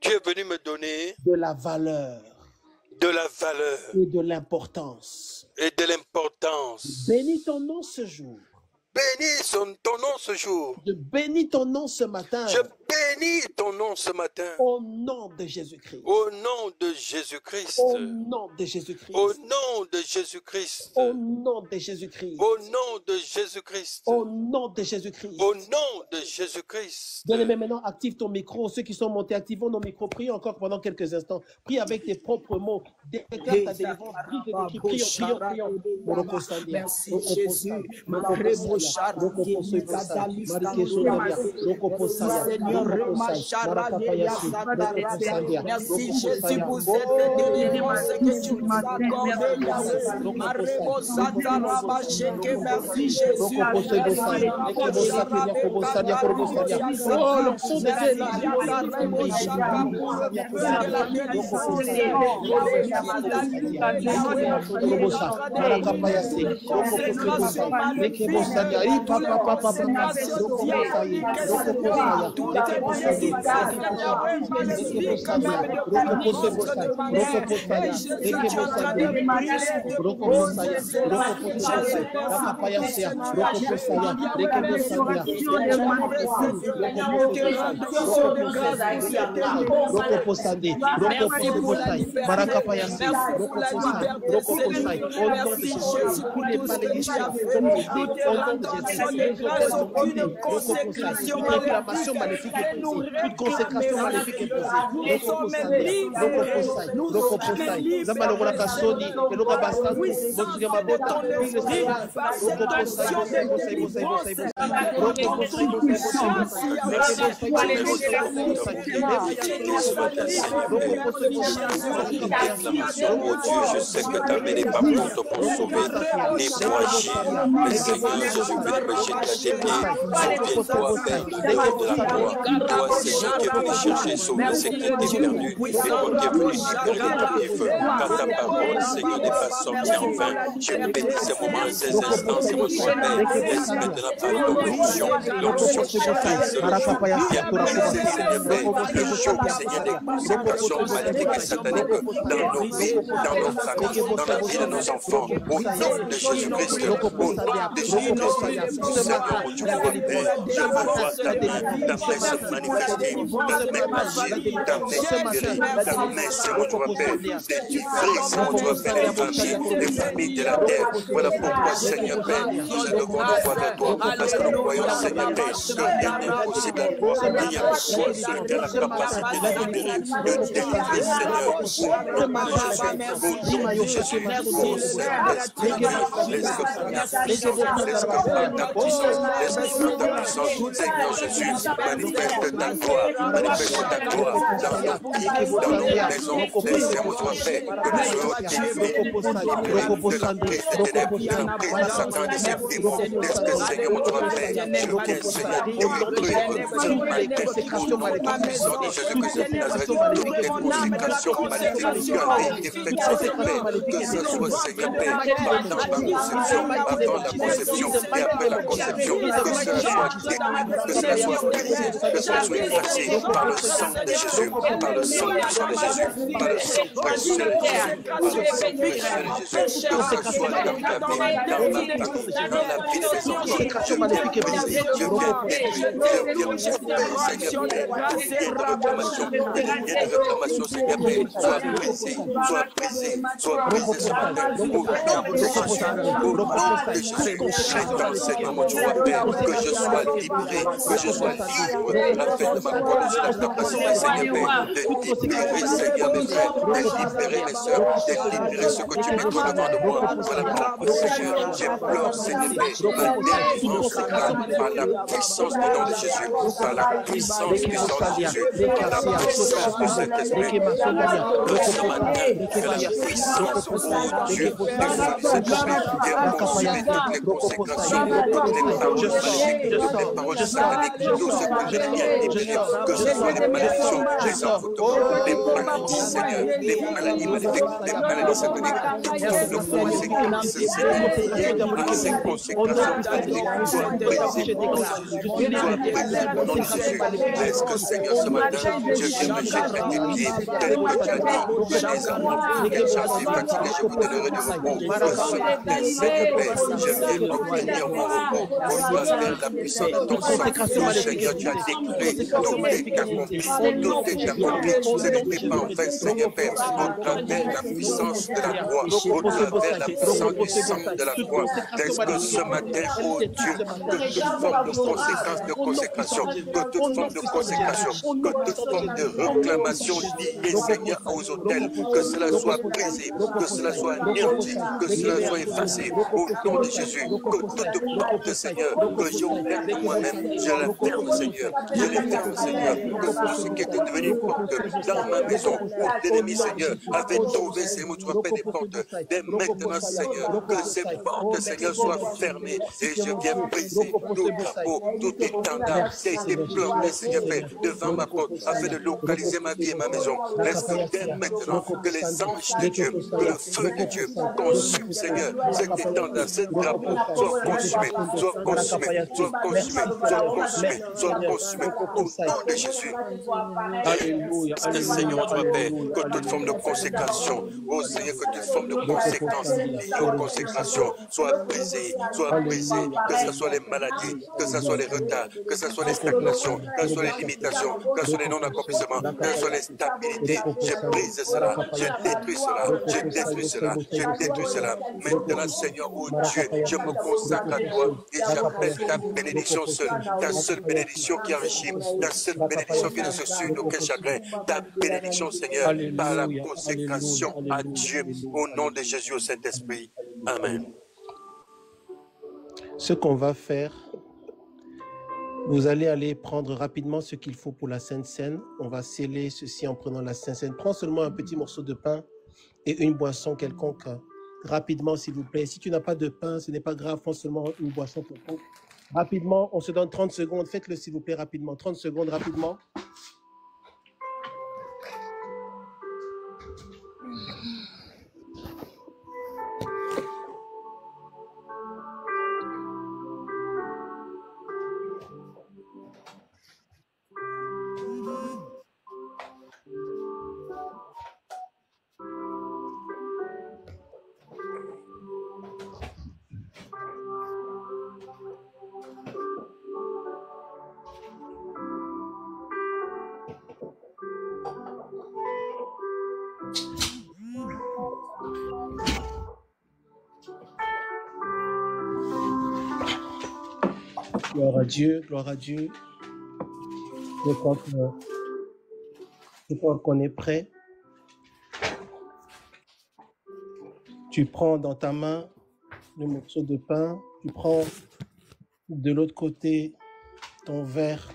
Tu es venu me donner de la valeur de la valeur et de l'importance. et de l'importance. Bénis ton nom ce jour. Bénis ton nom ce jour. Je bénis ton nom ce matin. Je bénis ton nom ce matin. Au nom de Jésus-Christ. Au nom de Jésus-Christ. Au nom de Jésus-Christ. Au nom de Jésus-Christ. Au nom de Jésus-Christ. Au nom de Jésus-Christ. Au nom de Jésus-Christ. Au nom de Jésus-Christ. Bien-aimé, maintenant, active ton micro. Ceux qui sont montés, activons nos micros. Prie encore pendant quelques instants. Prie avec tes propres mots. Déclare ta délivrance. Prions. Merci Jésus. Merci Jésus pour cette délivrance que tu nous as accordée. Merci Jésus. Réclamation maléfique est prise. Toute consécration maléfique est prise. Oh Dieu, je sais que ta main n'est pas forte pour sauver, ni pour agir. Mais Seigneur, je suis venu me jeter à tes pieds. Souviens-toi, Père, de la gloire. Toi, Seigneur, qui es venu chercher et sauver ce qui était perdu. Et toi qui es venu libérer les captifs. Car ta parole, Seigneur, n'est pas sortie en vain. Je bénis ces moments, ces instants, ces moments, Père. Esprit de la parole, l'onction qui fait, Seigneur, qui a brisé, Seigneur, le joug, Seigneur, des consécrations maléfiques et sataniques dans nos vies, dans nos familles, dans la vie de nos enfants. Au nom de Jésus-Christ, au nom de Jésus-Christ, Seigneur, tu vois, Père, je veux voir ta main se manifester, ta main agir, ta main libérer, ta main, Seigneur, tu vois, Père, délivrer, Seigneur, tu vois, Père, les familles de la terre. Voilà pourquoi, Seigneur, Père, nous allons nous voir vers toi, parce que nous voyons, Seigneur, Père, qu'il n'y a d'impossible à toi, il n'y a que toi seul qui a la capacité de libérer, de délivrer, Seigneur, au nom de Jésus, au nom de Jésus, au Saint-Esprit, laisse que par ta puissance, l'Esprit par ta puissance. Seigneur Jésus, manifeste ta gloire dans nos vies, dans nos maisons. Laissez-moi sois fait, que nous soyons délivrés de la prise des ténèbres, de la prise de Satan et de ses démons. Laisse que Seigneur, mon Dieu, fait, je viens, Seigneur, détruire ce matin, au nom puissant de Jésus-Christ de Nazareth, toutes les consécrations maléfiques qui avaient été faites sur ce Père, que ce soit, Seigneur, Père, pendant la conception, avant la conception et après la conception, que cela soit détruit, que cela soit brisé, que cela soit effacé par le sang de Jésus, par le sang puissant de Jésus, par le sang précieux de Jésus, par le sang précieux de Jésus, que ce soit dans ta vie, dans ma vie, dans la vie de mes enfants, je viens briser, je viens détruire, je viens couper, Seigneur Père, les liens de réclamation, et les liens de réclamation, Seigneur Père, soient brisés, soient brisés, soient brisés ce matin, au nom de Jésus, au nom de Jésus, j'attends, Seigneur mon Dieu, Père, que je sois libéré, que je sois libre, afin de m'accorder sur la capacité, Seigneur Père, de libérer, Seigneur mes frères, de libérer mes soeurs, de libérer ce que tu mets devant de moi. Voilà pourquoi, Seigneur, j'implore, Seigneur Père, ma délivrance totale par la puissance du nom de Jésus, par la puissance du sang de Jésus, par la puissance du Saint-Esprit. Que ce matin, que la puissance, oh Dieu, du Saint-Esprit vienne consumer toutes les consécrations, toutes les paroles magiques, toutes les paroles sataniques, tout ce que je viens libérer, que ce soit les malédictions, les envoûtements, les maladies, Seigneur, les maladies maléfiques, les maladies sataniques, toutes les conséquences, Seigneur, liées à ces consécrations maléfiques, soient brisées au nom de Jésus, soient brisées au nom de Jésus. Est-ce que, Seigneur, ce matin, je viens me jeter tes pieds, tel que tu as dit, que les amants, qu'elles sont si fatiguées, je vous donnerai du repos. Que ce matin, Seigneur Père, je viens obtenir mon repos, au travers de la puissance de ton sang. Seigneur, tu as déclaré, tout est accompli, tout est accompli. Ce n'était pas en vain, Seigneur Père, au travers de la puissance de la croix, au travers de la puissance du sang de la croix. Est-ce que ce matin, oh Dieu, que toute forme de conséquence de consécration, que toute forme de consécration, que toute forme de réclamation liée, Seigneur, aux autels, que cela soit brisé, que cela soit anéanti, que cela soit effacé, au nom de Jésus, que toute porte, Seigneur, que j'ai ouverte de moi-même, je la ferme, Seigneur, je la ferme, Seigneur, que tout ce qui était devenu une porte dans ma maison, où l'ennemi, Seigneur, avait trouvé, Seigneur, tu appelles des portes, dès maintenant, Seigneur, que ces portes, Seigneur, soient fermées, et je viens briser tout drapeau, tout étendard qui a été planté, Seigneur Père, devant ma porte, afin de localiser ma vie et ma maison. Laisse que dès maintenant, que les anges de Dieu, que le feu de Dieu consume, Seigneur, cet étendard, ce drapeau, soit consumé, soit consumé, soit consumé, soit consumé, soit consumé, au nom de Jésus. Alléluia. Seigneur, tu Père, que toute forme de consécration, oh Seigneur, que toute forme de conséquence liée aux consécrations soit brisée, que ce soit les maladies, que ce soit les retards, que ce soit les stagnations, que ce soit les limitations, que ce soit les non-accomplissements, que ce soit les stabilités. Je brise cela, je détruis cela, je détruis cela, je détruis cela. Maintenant, Seigneur, oh Dieu, je me consacre à toi et j'appelle ta bénédiction seule, ta seule bénédiction qui enrichit, ta seule bénédiction qui ne se suit d'aucun chagrin, ta bénédiction, Seigneur, par la consécration à Dieu, au nom de Jésus, au Saint-Esprit. Amen. Ce qu'on va faire, vous allez aller prendre rapidement ce qu'il faut pour la Sainte Seine. On va sceller ceci en prenant la Sainte Seine. Prends seulement un petit morceau de pain et une boisson quelconque. Rapidement, s'il vous plaît. Si tu n'as pas de pain, ce n'est pas grave. Prends seulement une boisson quelconque. Rapidement, on se donne 30 secondes. Faites-le, s'il vous plaît, rapidement. 30 secondes, rapidement. Gloire à Dieu, gloire à Dieu. Je crois qu'on est prêt. Tu prends dans ta main le morceau de pain, tu prends De l'autre côté, ton verre,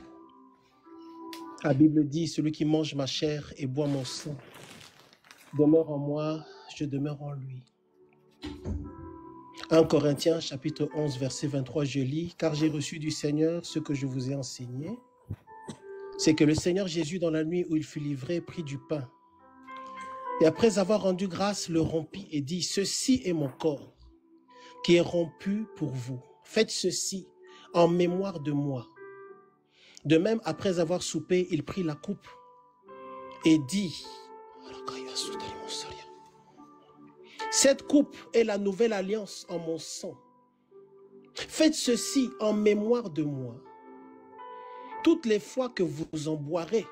la Bible dit, celui qui mange ma chair et boit mon sang demeure en moi, je demeure en lui. 1 Corinthiens chapitre 11 verset 23, je lis, car j'ai reçu du Seigneur ce que je vous ai enseigné, c'est que le Seigneur Jésus, dans la nuit où il fut livré, prit du pain. Et après avoir rendu grâce, le rompit et dit, ceci est mon corps qui est rompu pour vous. Faites ceci en mémoire de moi. De même, après avoir soupé, il prit la coupe et dit, cette coupe est la nouvelle alliance en mon sang. Faites ceci en mémoire de moi, toutes les fois que vous en boirez.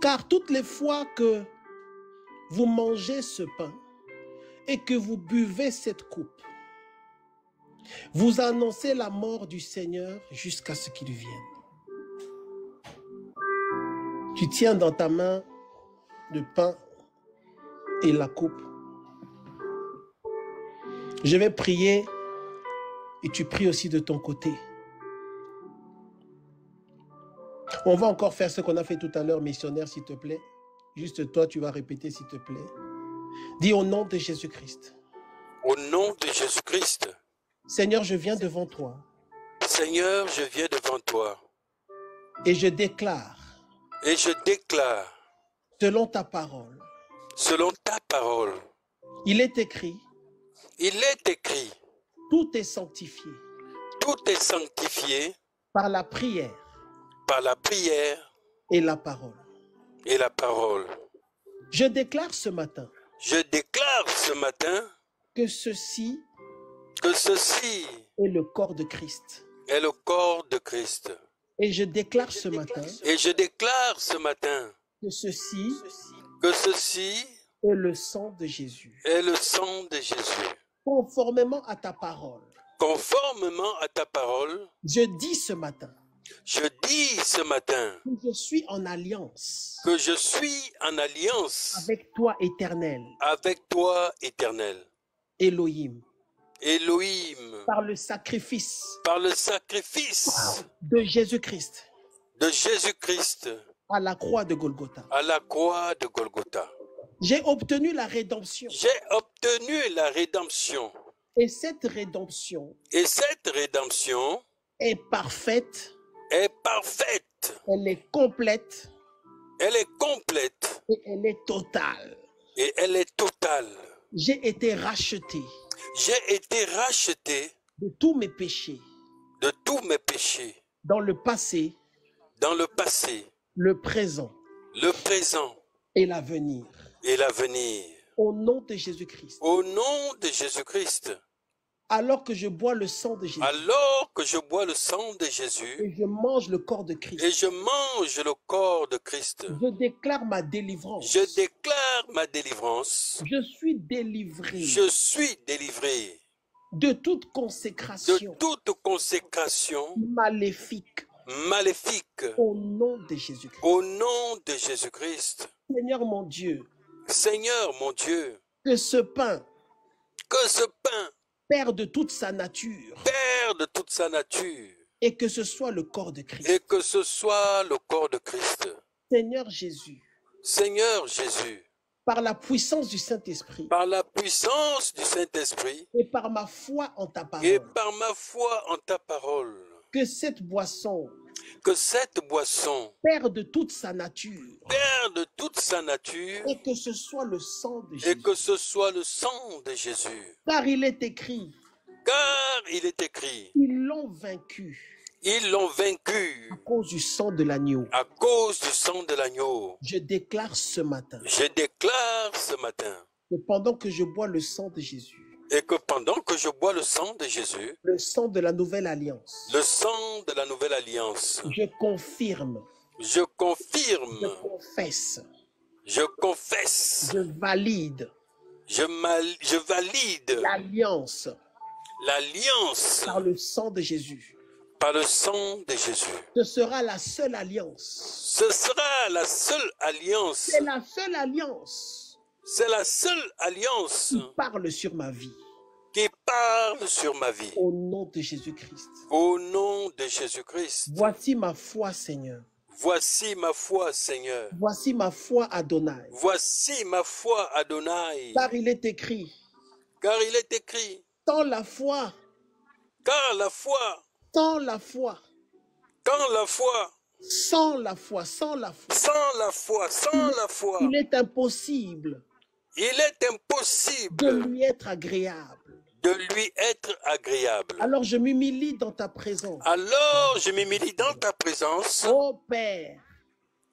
Car toutes les fois que vous mangez ce pain et que vous buvez cette coupe, vous annoncez la mort du Seigneur jusqu'à ce qu'il vienne. Tu tiens dans ta main le pain et la coupe. Je vais prier et tu pries aussi de ton côté. On va encore faire ce qu'on a fait tout à l'heure, missionnaire, s'il te plaît. Juste toi, tu vas répéter, s'il te plaît. Dis au nom de Jésus-Christ. Au nom de Jésus-Christ. Seigneur, je viens devant toi. Seigneur, je viens devant toi. Et je déclare. Et je déclare. Selon ta parole. Selon ta parole. Il est écrit. Il est écrit. Tout est sanctifié. Tout est sanctifié. Par la prière. Par la prière. Et la parole. Et la parole. Je déclare ce matin. Je déclare ce matin. Que ceci. Que ceci. Est le corps de Christ. Est le corps de Christ. Et je déclare ce matin. Et je déclare ce matin. Que ceci. Que ceci. Est le sang de Jésus. Est le sang de Jésus. Conformément à ta parole. Conformément à ta parole. Je dis ce matin. Je dis ce matin. Que je suis en alliance. Que je suis en alliance. Avec toi, éternel. Avec toi, éternel. Elohim. Elohim. Par le sacrifice. Par le sacrifice. De Jésus-Christ. De Jésus-Christ. À la croix de Golgotha. À la croix de Golgotha. J'ai obtenu la rédemption. J'ai obtenu la rédemption. Et cette rédemption. Et cette rédemption. Est parfaite. Est parfaite. Elle est complète. Elle est complète. Et elle est totale. Et elle est totale. J'ai été racheté. J'ai été racheté. De tous mes péchés. De tous mes péchés. Dans le passé. Dans le passé. Le présent. Le présent. Et l'avenir. Et l'avenir. Au nom de Jésus-Christ. Au nom de Jésus-Christ. Alors que je bois le sang de Jésus. Alors que je bois le sang de Jésus. Et je mange le corps de Christ. Et je mange le corps de Christ. Je déclare ma délivrance. Je déclare ma délivrance. Je suis délivré. Je suis délivré. De toute consécration. De toute consécration. Maléfique. Maléfique. Au nom de Jésus-Christ. Au nom de Jésus-Christ. Seigneur mon Dieu. Seigneur mon Dieu. Que ce pain. Que ce pain. Perde toute sa nature. Perde toute sa nature. Et que ce soit le corps de Christ. Et que ce soit le corps de Christ. Seigneur Jésus. Seigneur Jésus. Par la puissance du Saint-Esprit. Par la puissance du Saint-Esprit. Et par ma foi en ta parole. Et par ma foi en ta parole. Que cette boisson. Que cette boisson. Perde toute sa nature. Perde toute sa nature. Et que ce soit le sang de Jésus. Et que ce soit le sang de Jésus. Car il est écrit. Car il est écrit. Ils l'ont vaincu. Ils l'ont vaincu. À cause du sang de l'agneau. À cause du sang de l'agneau. Je déclare ce matin. Je déclare ce matin. Que pendant que je bois le sang de Jésus. Et que pendant que je bois le sang de Jésus. Le sang de la nouvelle alliance. Le sang de la nouvelle alliance. Je confirme. Je confirme. Je confesse. Je confesse. Je valide. Je valide. L'alliance. L'alliance. Par le sang de Jésus. Par le sang de Jésus. Ce sera la seule alliance. Ce sera la seule alliance. C'est la seule alliance. C'est la seule alliance qui parle sur ma vie. qui parle sur ma vie. Au nom de Jésus-Christ. Au nom de Jésus-Christ. Voici ma foi, Seigneur. Voici ma foi, Seigneur. Voici ma foi, Adonai. Voici ma foi, Adonai. Car il est écrit. Car il est écrit. Sans la foi. Car la foi. Sans la foi. Quand la foi. Sans la foi. Sans la foi. Sans la foi. Sans la foi. Il est impossible. Il est impossible. De lui être agréable. De lui être agréable. Alors je m'humilie dans ta présence. Alors je m'humilie dans ta présence. Ô Père.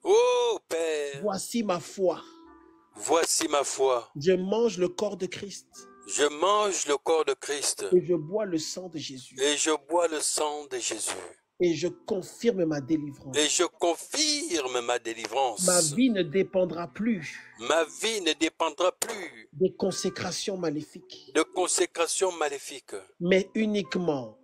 Ô Père. Voici ma foi. Voici ma foi. Je mange le corps de Christ. Je mange le corps de Christ. Et je bois le sang de Jésus. Et je bois le sang de Jésus. Et je confirme ma délivrance. Et je confirme ma délivrance. Ma vie ne dépendra plus. Ma vie ne dépendra plus des consécrations maléfiques. De consécrations maléfiques. Mais uniquement.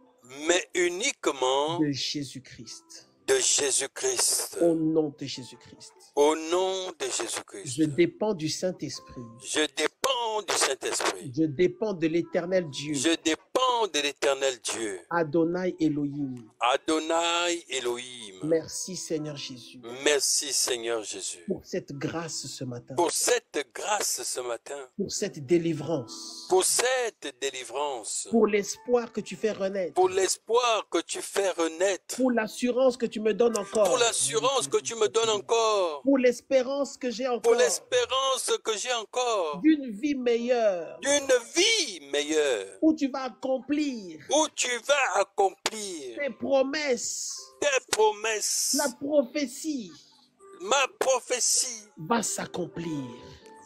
De Jésus-Christ. De Jésus-Christ. Au nom de Jésus-Christ. Au nom de Jésus-Christ. Je dépends du Saint-Esprit. Je dépends du Saint-Esprit. Je dépends de l'Éternel Dieu. Je dépends de l'Éternel Dieu. Adonai Elohim. Adonai Elohim. Merci Seigneur Jésus. Merci Seigneur Jésus. Pour cette grâce ce matin. Pour cette grâce ce matin. Pour cette délivrance. Pour cette délivrance. Pour l'espoir que tu fais renaître. Pour l'espoir que tu fais renaître. Pour l'assurance que tu me donnes encore. Pour l'assurance que tu me donnes encore. Pour l'espérance que j'ai encore. Pour l'espérance que j'ai encore. D'une vie meilleure. D'une vie meilleure. Où tu vas accomplir. Où tu vas accomplir. Tes promesses. Tes promesses. La prophétie. Ma prophétie. Va s'accomplir.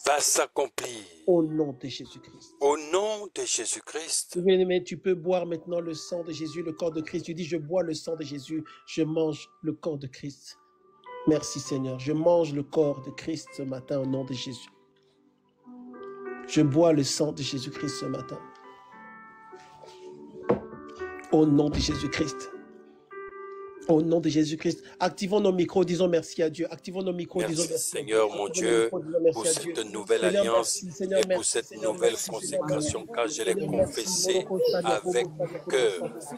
Va s'accomplir. Au nom de Jésus-Christ. Au nom de Jésus-Christ. Mais tu peux boire maintenant le sang de Jésus, le corps de Christ. Tu dis, je bois le sang de Jésus, je mange le corps de Christ. Merci Seigneur. Je mange le corps de Christ ce matin au nom de Jésus. Je bois le sang de Jésus-Christ ce matin. Au nom de Jésus-Christ. Au nom de Jésus-Christ, activons nos micros, disons merci à Dieu. Activons nos micros, disons merci. Seigneur, mon Dieu, pour cette nouvelle alliance et pour cette nouvelle consécration, car je l'ai confessé avec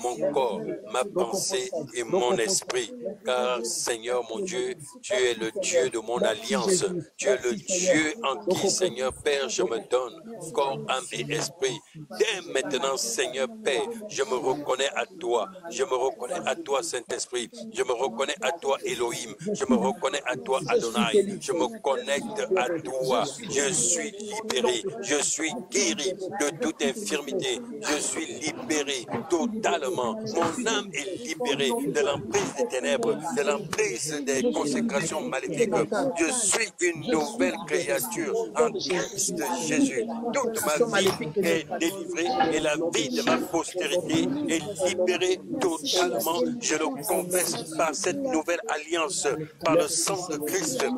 mon corps, ma pensée et mon esprit. Car, Seigneur, mon Dieu, tu es le Dieu de mon alliance. Tu es le Dieu en qui, Seigneur Père, je me donne corps, âme et esprit. Dès maintenant, Seigneur Père, je me reconnais à toi. Je me reconnais à toi, Saint-Esprit. Je me reconnais à toi, Elohim. Je me reconnais à toi, Adonai. Je me connecte à toi. Je suis libéré. Je suis guéri de toute infirmité. Je suis libéré totalement. Mon âme est libérée de l'emprise des ténèbres, de l'emprise des consécrations maléfiques. Je suis une nouvelle créature en Christ Jésus. Toute ma vie est délivrée et la vie de ma postérité est libérée totalement. Je le confesse par cette nouvelle alliance, par le sang de Christ, au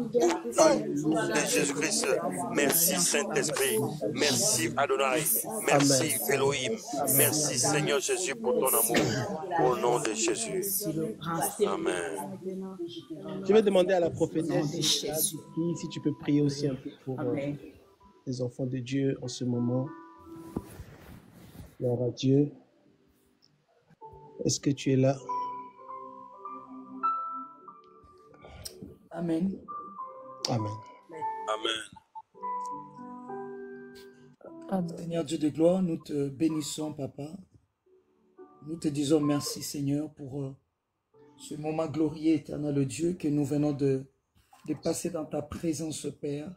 nom de Jésus-Christ. Merci Saint-Esprit, merci Adonai, merci Elohim, merci Seigneur Jésus pour ton amour, au nom de Jésus. Amen. Je vais demander à la prophétesse, si tu peux prier aussi un peu pour les enfants de Dieu en ce moment. Gloire à Dieu. Est-ce que tu es là? Amen. Amen. Amen. Seigneur Dieu de gloire, nous te bénissons, Papa. Nous te disons merci, Seigneur, pour ce moment glorieux, éternel Dieu, que nous venons de passer dans ta présence, Père.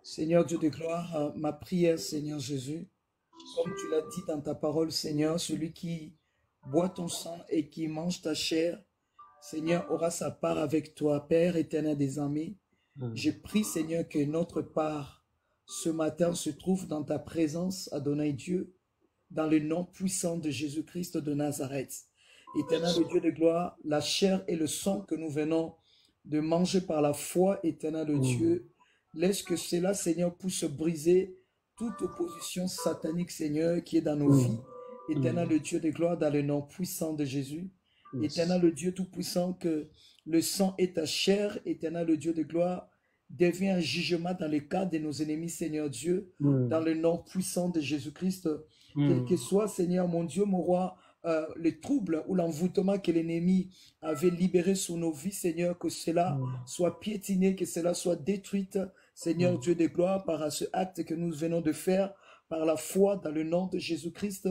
Seigneur Dieu de gloire, ma prière, Seigneur Jésus, comme tu l'as dit dans ta parole, Seigneur, celui qui boit ton sang et qui mange ta chair, Seigneur, aura sa part avec toi, Père éternel des armées. Je prie, Seigneur, que notre part ce matin se trouve dans ta présence, Adonai Dieu, dans le nom puissant de Jésus-Christ de Nazareth. Éternel Dieu de gloire, la chair et le sang que nous venons de manger par la foi, éternel Dieu, laisse que cela, Seigneur, puisse briser toute opposition satanique, Seigneur, qui est dans nos vies. Éternel Dieu de gloire, dans le nom puissant de Jésus. Éternel Dieu tout-puissant, que le sang et ta chair, éternel Dieu de gloire, devient un jugement dans le cas de nos ennemis, Seigneur Dieu, dans le nom puissant de Jésus-Christ. quel que soit, Seigneur mon Dieu, mon roi, les troubles ou l'envoûtement que l'ennemi avait libéré sur nos vies, Seigneur, que cela soit piétiné, que cela soit détruite, Seigneur Dieu de gloire, par ce acte que nous venons de faire, par la foi dans le nom de Jésus-Christ.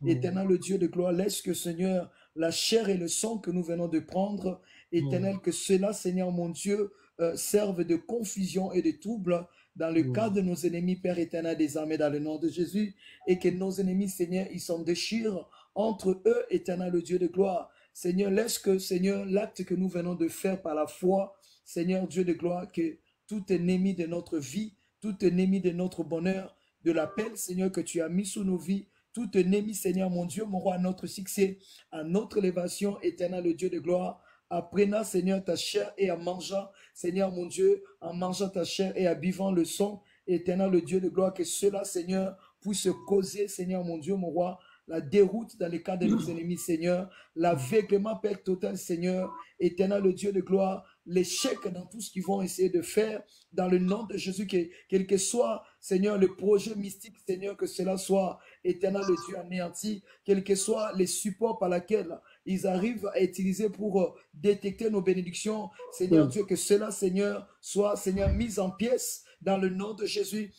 Éternel le Dieu de gloire, laisse que, Seigneur, la chair et le sang que nous venons de prendre, éternel, que cela, Seigneur mon Dieu, serve de confusion et de trouble dans le cas de nos ennemis, Père éternel des armées, dans le nom de Jésus, et que nos ennemis, Seigneur, ils s'en déchirent entre eux, éternel le Dieu de gloire. Seigneur, laisse que, Seigneur, l'acte que nous venons de faire par la foi, Seigneur Dieu de gloire, que tout ennemi de notre vie, tout ennemi de notre bonheur, de l'appel, Seigneur, que tu as mis sous nos vies, tout ennemi, Seigneur, mon Dieu, mon roi, à notre succès, à notre élévation, éternel le Dieu de gloire, apprenant, Seigneur, ta chair et en mangeant, Seigneur, mon Dieu, en mangeant ta chair et en buvant le sang, éternel le Dieu de gloire, que cela, Seigneur, puisse causer, Seigneur, mon Dieu, mon roi, la déroute dans les cas de nos ennemis, Seigneur, l'aveuglement, Père total, Seigneur, éternel le Dieu de gloire, l'échec dans tout ce qu'ils vont essayer de faire, dans le nom de Jésus, quel que soit, Seigneur, le projet mystique, Seigneur, que cela soit, éternel le Dieu anéanti, quels que soient les supports par lesquels ils arrivent à utiliser pour détecter nos bénédictions, Seigneur Dieu, que cela, Seigneur, soit, Seigneur, mis en pièces dans le nom de Jésus,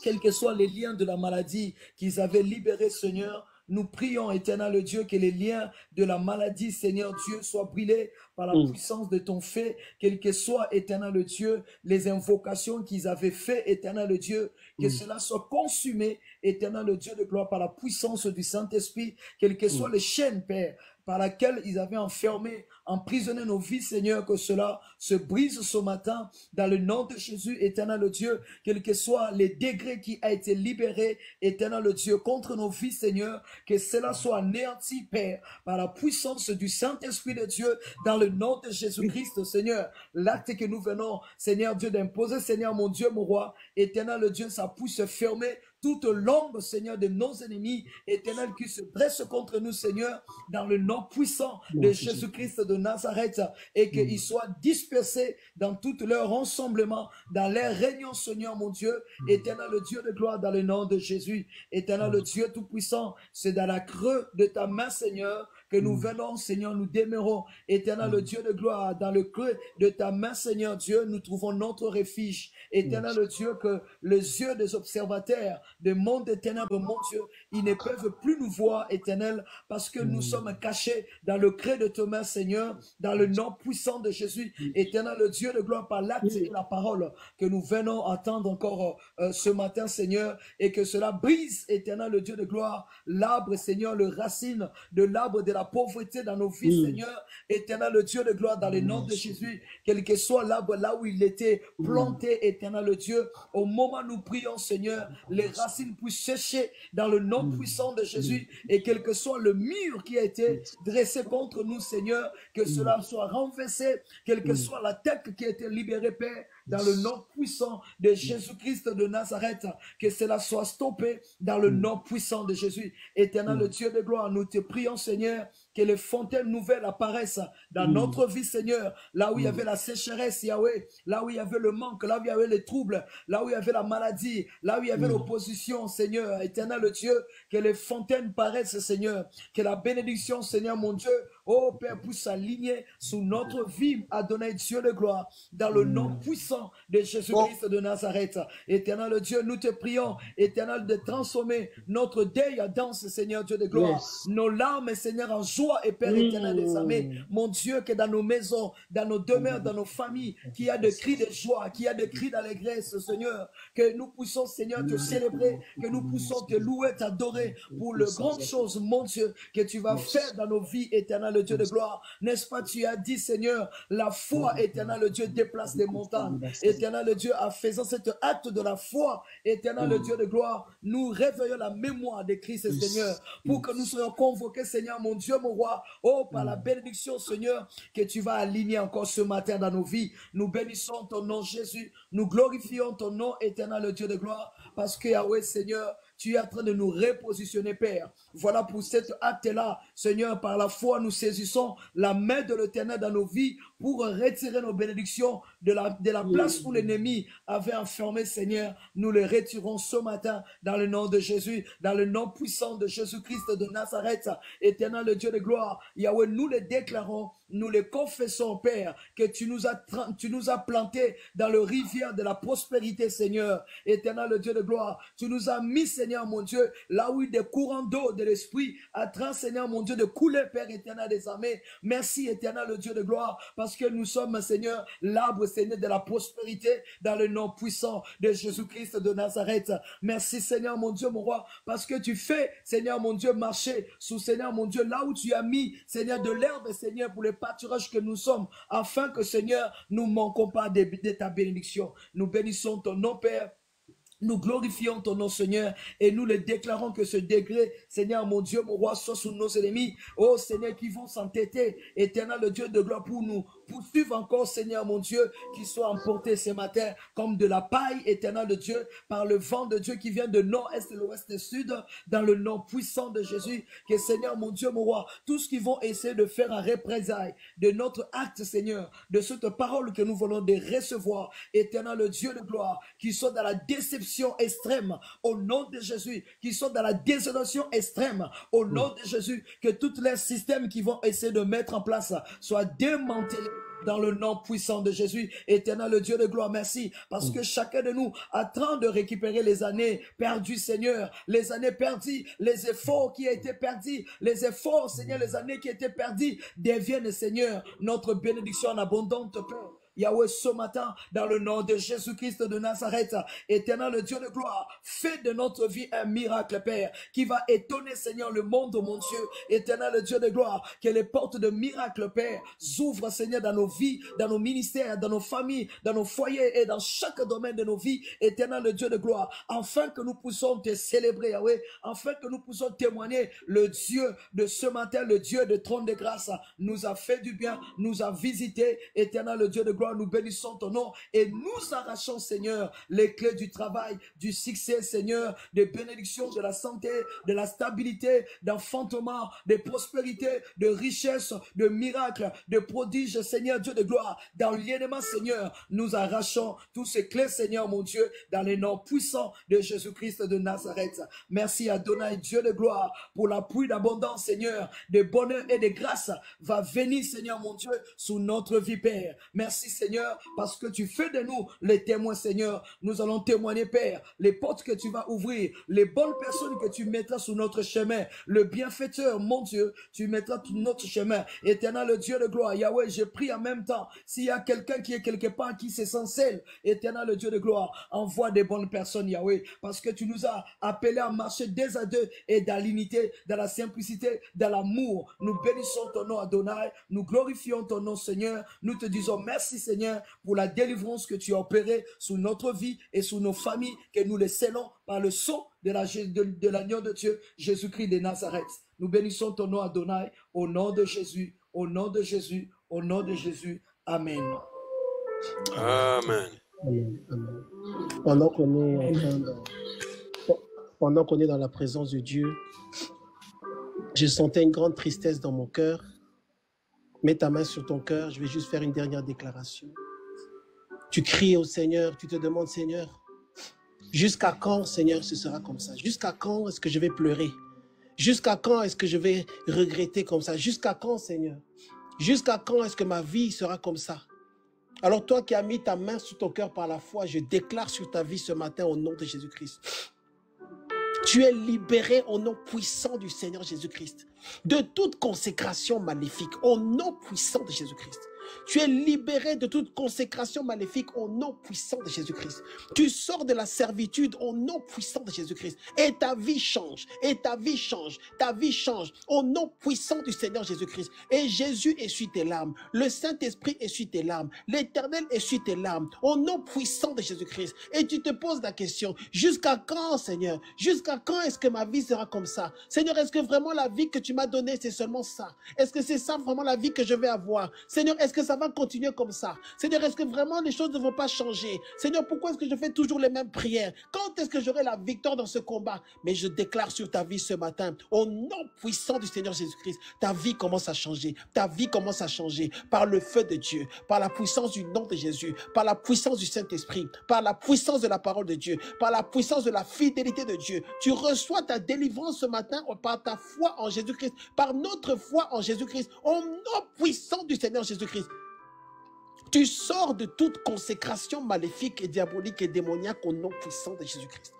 quels que soient les liens de la maladie qu'ils avaient libérés, Seigneur. Nous prions, éternel le Dieu, que les liens de la maladie, Seigneur Dieu, soient brûlés par la puissance de ton fait, quel que soit, éternel le Dieu, les invocations qu'ils avaient fait, éternel le Dieu, que cela soit consumé, éternel le Dieu de gloire, par la puissance du Saint-Esprit, quelles que soient les chaînes, Père, par laquelle ils avaient enfermé, emprisonné nos vies, Seigneur, que cela se brise ce matin, dans le nom de Jésus, éternel le Dieu, quels que soient les degrés qui a été libéré, éternel le Dieu, contre nos vies, Seigneur, que cela soit anéanti, Père, par la puissance du Saint-Esprit de Dieu, dans le nom de Jésus-Christ, Seigneur, l'acte que nous venons, Seigneur Dieu, d'imposer, Seigneur mon Dieu, mon roi, éternel le Dieu, ça puisse fermer toute l'ombre, Seigneur, de nos ennemis, éternel, qui se dresse contre nous, Seigneur, dans le nom puissant de Jésus-Christ de Nazareth, et qu'ils soient dispersés dans tout leur ensemble, dans leur réunion, Seigneur, mon Dieu, éternel, le Dieu de gloire, dans le nom de Jésus, éternel, le Dieu tout-puissant, c'est dans la creux de ta main, Seigneur, que nous venons, Seigneur, nous demeurons, éternel, le Dieu de gloire, dans le creux de ta main, Seigneur Dieu, nous trouvons notre refuge, éternel, le Dieu, que les yeux des observateurs, des mondes des ténèbres, mon Dieu, ils ne peuvent plus nous voir, éternel, parce que nous sommes cachés dans le creux de ta main, Seigneur, dans le nom puissant de Jésus, éternel, le Dieu de gloire, par l'acte et la parole que nous venons entendre encore ce matin, Seigneur, et que cela brise, éternel, le Dieu de gloire, l'arbre, Seigneur, le racine de l'arbre de la pauvreté dans nos vies, Seigneur, éternel, le Dieu de gloire, dans le nom de Jésus, quel que soit l'arbre là où il était planté, éternel, le Dieu, au moment où nous prions, Seigneur, les racines puissent sécher dans le nom puissant de Jésus, et quel que soit le mur qui a été dressé contre nous, Seigneur, que cela soit renversé, quelle que soit la tête qui a été libérée, Père, dans le nom puissant de Jésus-Christ de Nazareth, que cela soit stoppé dans le nom puissant de Jésus. Éternel, le Dieu de gloire, nous te prions, Seigneur, que les fontaines nouvelles apparaissent dans notre vie, Seigneur, là où il y avait la sécheresse, Yahweh, là où il y avait le manque, là où il y avait les troubles, là où il y avait la maladie, là où il y avait l'opposition, Seigneur, éternel le Dieu, que les fontaines paraissent, Seigneur, que la bénédiction, Seigneur mon Dieu, oh Père, puisse s'aligner sous notre vie, Adonai, Dieu de gloire, dans le nom puissant de Jésus-Christ de Nazareth. Éternel le Dieu, nous te prions, éternel, de transformer notre deuil en danse, Seigneur Dieu de gloire, nos larmes, Seigneur, en joie, et Père éternel des armées, mon Dieu, que dans nos maisons, dans nos demeures, dans nos familles, qu'il y a des cris de joie, qu'il y a des cris d'allégresse, Seigneur, que nous puissions, Seigneur, te célébrer, que nous puissions te louer, t'adorer pour les grandes choses, mon Dieu, que tu vas faire dans nos vies, éternel le Dieu de gloire. N'est-ce pas, tu as dit, Seigneur, la foi, éternel le Dieu, déplace les montagnes. Éternel le Dieu, en faisant cet acte de la foi, éternel le Dieu de gloire, nous réveillons la mémoire de Christ, Seigneur, pour que nous soyons convoqués, Seigneur, mon Dieu, mon roi, oh, par la bénédiction, Seigneur, que tu vas aligner encore ce matin dans nos vies. Nous bénissons ton nom, Jésus. Nous glorifions ton nom, éternel le Dieu de gloire, parce que, Yahweh, Seigneur, tu es en train de nous repositionner, Père. Voilà pour cet acte-là, Seigneur, par la foi, nous saisissons la main de l'Éternel dans nos vies pour retirer nos bénédictions de la place où l'ennemi avait enfermé, Seigneur. Nous les retirons ce matin dans le nom de Jésus, dans le nom puissant de Jésus-Christ de Nazareth. Éternel, le Dieu de gloire, Yahweh, nous les déclarons, nous les confessons, Père, que tu nous as plantés dans le rivière de la prospérité, Seigneur. Éternel, le Dieu de gloire, tu nous as mis, Seigneur, mon Dieu, là où des courants d'eau de l'esprit à train, Seigneur, mon Dieu, de couler, Père éternel des armées. Merci, éternel, le Dieu de gloire, parce que nous sommes, Seigneur, l'arbre, Seigneur, de la prospérité dans le nom puissant de Jésus-Christ de Nazareth. Merci, Seigneur, mon Dieu, mon roi, parce que tu fais, Seigneur, mon Dieu, marcher sous, Seigneur, mon Dieu, là où tu as mis, Seigneur, de l'herbe, Seigneur, pour les pâturages que nous sommes, afin que, Seigneur, nous ne manquons pas de ta bénédiction. Nous bénissons ton nom, Père. Nous glorifions ton nom, Seigneur, et nous le déclarons que ce degré, Seigneur, mon Dieu, mon roi, soit sous nos ennemis. Oh, Seigneur, qui vont s'entêter, éternel, le Dieu de gloire, pour nous poursuivre encore, Seigneur, mon Dieu, qui soit emporté ce matin comme de la paille, éternel de Dieu, par le vent de Dieu qui vient de nord, est, l'ouest et sud, dans le nom puissant de Jésus. Que, Seigneur, mon Dieu, mon roi, tout ce qu'ils vont essayer de faire en représailles de notre acte, Seigneur, de cette parole que nous voulons de recevoir, éternel, le Dieu de gloire, qui soit dans la déception extrême au nom de Jésus, qui sont dans la désolation extrême au nom de Jésus, que tous les systèmes qui vont essayer de mettre en place soient démantelés dans le nom puissant de Jésus. Éternel, le Dieu de gloire, merci, parce que chacun de nous a train de récupérer les années perdues, Seigneur, les années perdues, les efforts qui ont été perdus, les efforts, Seigneur, les années qui ont été perdues, deviennent, Seigneur, notre bénédiction en abondante, Père. Yahweh, ce matin, dans le nom de Jésus-Christ de Nazareth, éternel, le Dieu de gloire, fais de notre vie un miracle, Père, qui va étonner, Seigneur, le monde, mon Dieu. Éternel, le Dieu de gloire, que les portes de miracles, Père, s'ouvrent, Seigneur, dans nos vies, dans nos ministères, dans nos familles, dans nos foyers et dans chaque domaine de nos vies. Éternel, le Dieu de gloire, afin que nous puissions te célébrer, Yahweh, afin que nous puissions témoigner, le Dieu de ce matin, le Dieu de trône de grâce, nous a fait du bien, nous a visité. Éternel, le Dieu de gloire, nous bénissons ton nom et nous arrachons, Seigneur, les clés du travail, du succès, Seigneur, des bénédictions, de la santé, de la stabilité, d'enfantement, de prospérité, de richesse, de miracles, de prodiges, Seigneur, Dieu de gloire. Dans l'aliénement, Seigneur, nous arrachons tous ces clés, Seigneur, mon Dieu, dans les noms puissants de Jésus-Christ de Nazareth. Merci, Adonai, Dieu de gloire, pour la pluie d'abondance, Seigneur, de bonheur et de grâce va venir, Seigneur, mon Dieu, sous notre vie, Père. Merci, Seigneur, parce que tu fais de nous les témoins, Seigneur. Nous allons témoigner, Père, les portes que tu vas ouvrir, les bonnes personnes que tu mettras sur notre chemin, le bienfaiteur, mon Dieu, tu mettras sur notre chemin. Éternel, le Dieu de gloire, Yahweh, je prie en même temps, s'il y a quelqu'un qui est quelque part, qui se sent seul, éternel, le Dieu de gloire, envoie des bonnes personnes, Yahweh, parce que tu nous as appelés à marcher deux à deux et dans l'unité, dans la simplicité, dans l'amour. Nous bénissons ton nom, Adonai, nous glorifions ton nom, Seigneur, nous te disons merci, Seigneur, pour la délivrance que tu as opérée sur notre vie et sur nos familles, que nous les scellons par le sceau de l'agneau de Dieu, Jésus-Christ de Nazareth. Nous bénissons ton nom, Adonai, au nom de Jésus, au nom de Jésus, au nom de Jésus. Amen. Amen. Amen. Amen. Pendant qu'on est dans la présence de Dieu, je sentais une grande tristesse dans mon cœur. Mets ta main sur ton cœur, je vais juste faire une dernière déclaration. Tu cries au Seigneur, tu te demandes, Seigneur, jusqu'à quand, Seigneur, ce sera comme ça? Jusqu'à quand est-ce que je vais pleurer? Jusqu'à quand est-ce que je vais regretter comme ça? Jusqu'à quand, Seigneur? Jusqu'à quand est-ce que ma vie sera comme ça? Alors toi qui as mis ta main sur ton cœur par la foi, je déclare sur ta vie ce matin au nom de Jésus-Christ. Tu es libéré au nom puissant du Seigneur Jésus-Christ, de toute consécration maléfique, au nom puissant de Jésus-Christ. Tu es libéré de toute consécration maléfique au nom puissant de Jésus-Christ. Tu sors de la servitude au nom puissant de Jésus-Christ. Et ta vie change, et ta vie change, ta vie change au nom puissant du Seigneur Jésus-Christ. Et Jésus essuie tes larmes, le Saint-Esprit essuie tes larmes, l'Éternel essuie tes larmes au nom puissant de Jésus-Christ. Et tu te poses la question, jusqu'à quand, Seigneur? Jusqu'à quand est-ce que ma vie sera comme ça? Seigneur, est-ce que vraiment la vie que tu m'as donnée, c'est seulement ça? Est-ce que c'est ça vraiment la vie que je vais avoir? Seigneur, est-ce que que ça va continuer comme ça? Seigneur, est-ce que vraiment les choses ne vont pas changer? Seigneur, pourquoi est-ce que je fais toujours les mêmes prières? Quand est-ce que j'aurai la victoire dans ce combat? Mais je déclare sur ta vie ce matin, au nom puissant du Seigneur Jésus-Christ, ta vie commence à changer. Ta vie commence à changer par le feu de Dieu, par la puissance du nom de Jésus, par la puissance du Saint-Esprit, par la puissance de la parole de Dieu, par la puissance de la fidélité de Dieu. Tu reçois ta délivrance ce matin par ta foi en Jésus-Christ, par notre foi en Jésus-Christ, au nom puissant du Seigneur Jésus-Christ. Tu sors de toute consécration maléfique et diabolique et démoniaque au nom puissant de Jésus-Christ.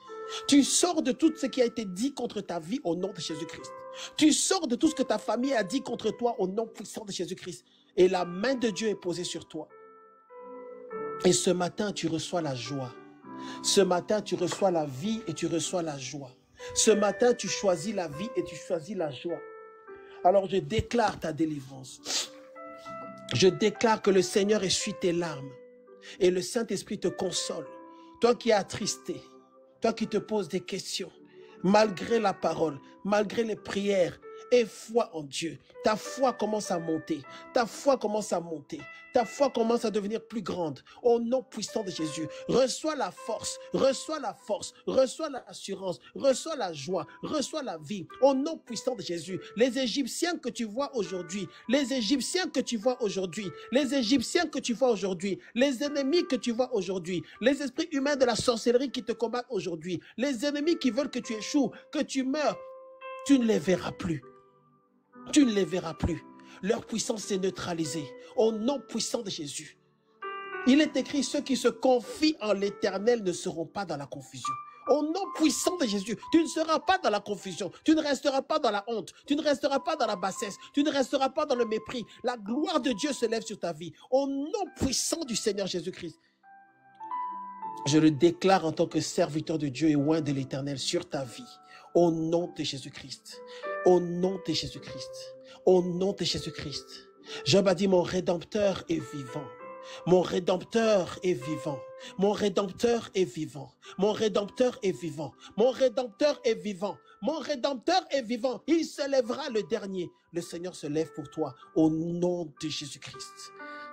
Tu sors de tout ce qui a été dit contre ta vie au nom de Jésus-Christ. Tu sors de tout ce que ta famille a dit contre toi au nom puissant de Jésus-Christ. Et la main de Dieu est posée sur toi. Et ce matin, tu reçois la joie. Ce matin, tu reçois la vie et tu reçois la joie. Ce matin, tu choisis la vie et tu choisis la joie. Alors, je déclare ta délivrance. Je déclare que le Seigneur essuie tes larmes et le Saint-Esprit te console. Toi qui es attristé, toi qui te poses des questions, malgré la parole, malgré les prières, aie foi en Dieu. Ta foi commence à monter. Ta foi commence à monter. Ta foi commence à devenir plus grande. Au nom puissant de Jésus, reçois la force, reçois l'assurance, reçois la joie, reçois la vie. Au nom puissant de Jésus, les Égyptiens que tu vois aujourd'hui, les Égyptiens que tu vois aujourd'hui, les Égyptiens que tu vois aujourd'hui, les ennemis que tu vois aujourd'hui, les esprits humains de la sorcellerie qui te combattent aujourd'hui, les ennemis qui veulent que tu échoues, que tu meurs, tu ne les verras plus. Tu ne les verras plus. Leur puissance est neutralisée. Au nom puissant de Jésus. Il est écrit, ceux qui se confient en l'Éternel ne seront pas dans la confusion. Au nom puissant de Jésus, tu ne seras pas dans la confusion. Tu ne resteras pas dans la honte. Tu ne resteras pas dans la bassesse. Tu ne resteras pas dans le mépris. La gloire de Dieu se lève sur ta vie. Au nom puissant du Seigneur Jésus-Christ. Je le déclare en tant que serviteur de Dieu et oint de l'Éternel sur ta vie. Au nom de Jésus-Christ. Au nom de Jésus-Christ. Au nom de Jésus-Christ. Job a dit, mon Rédempteur est vivant. Mon Rédempteur est vivant. Mon Rédempteur est vivant. Mon Rédempteur est vivant. Mon Rédempteur est vivant. Mon Rédempteur est vivant. Il se lèvera le dernier. Le Seigneur se lève pour toi. Au nom de Jésus-Christ.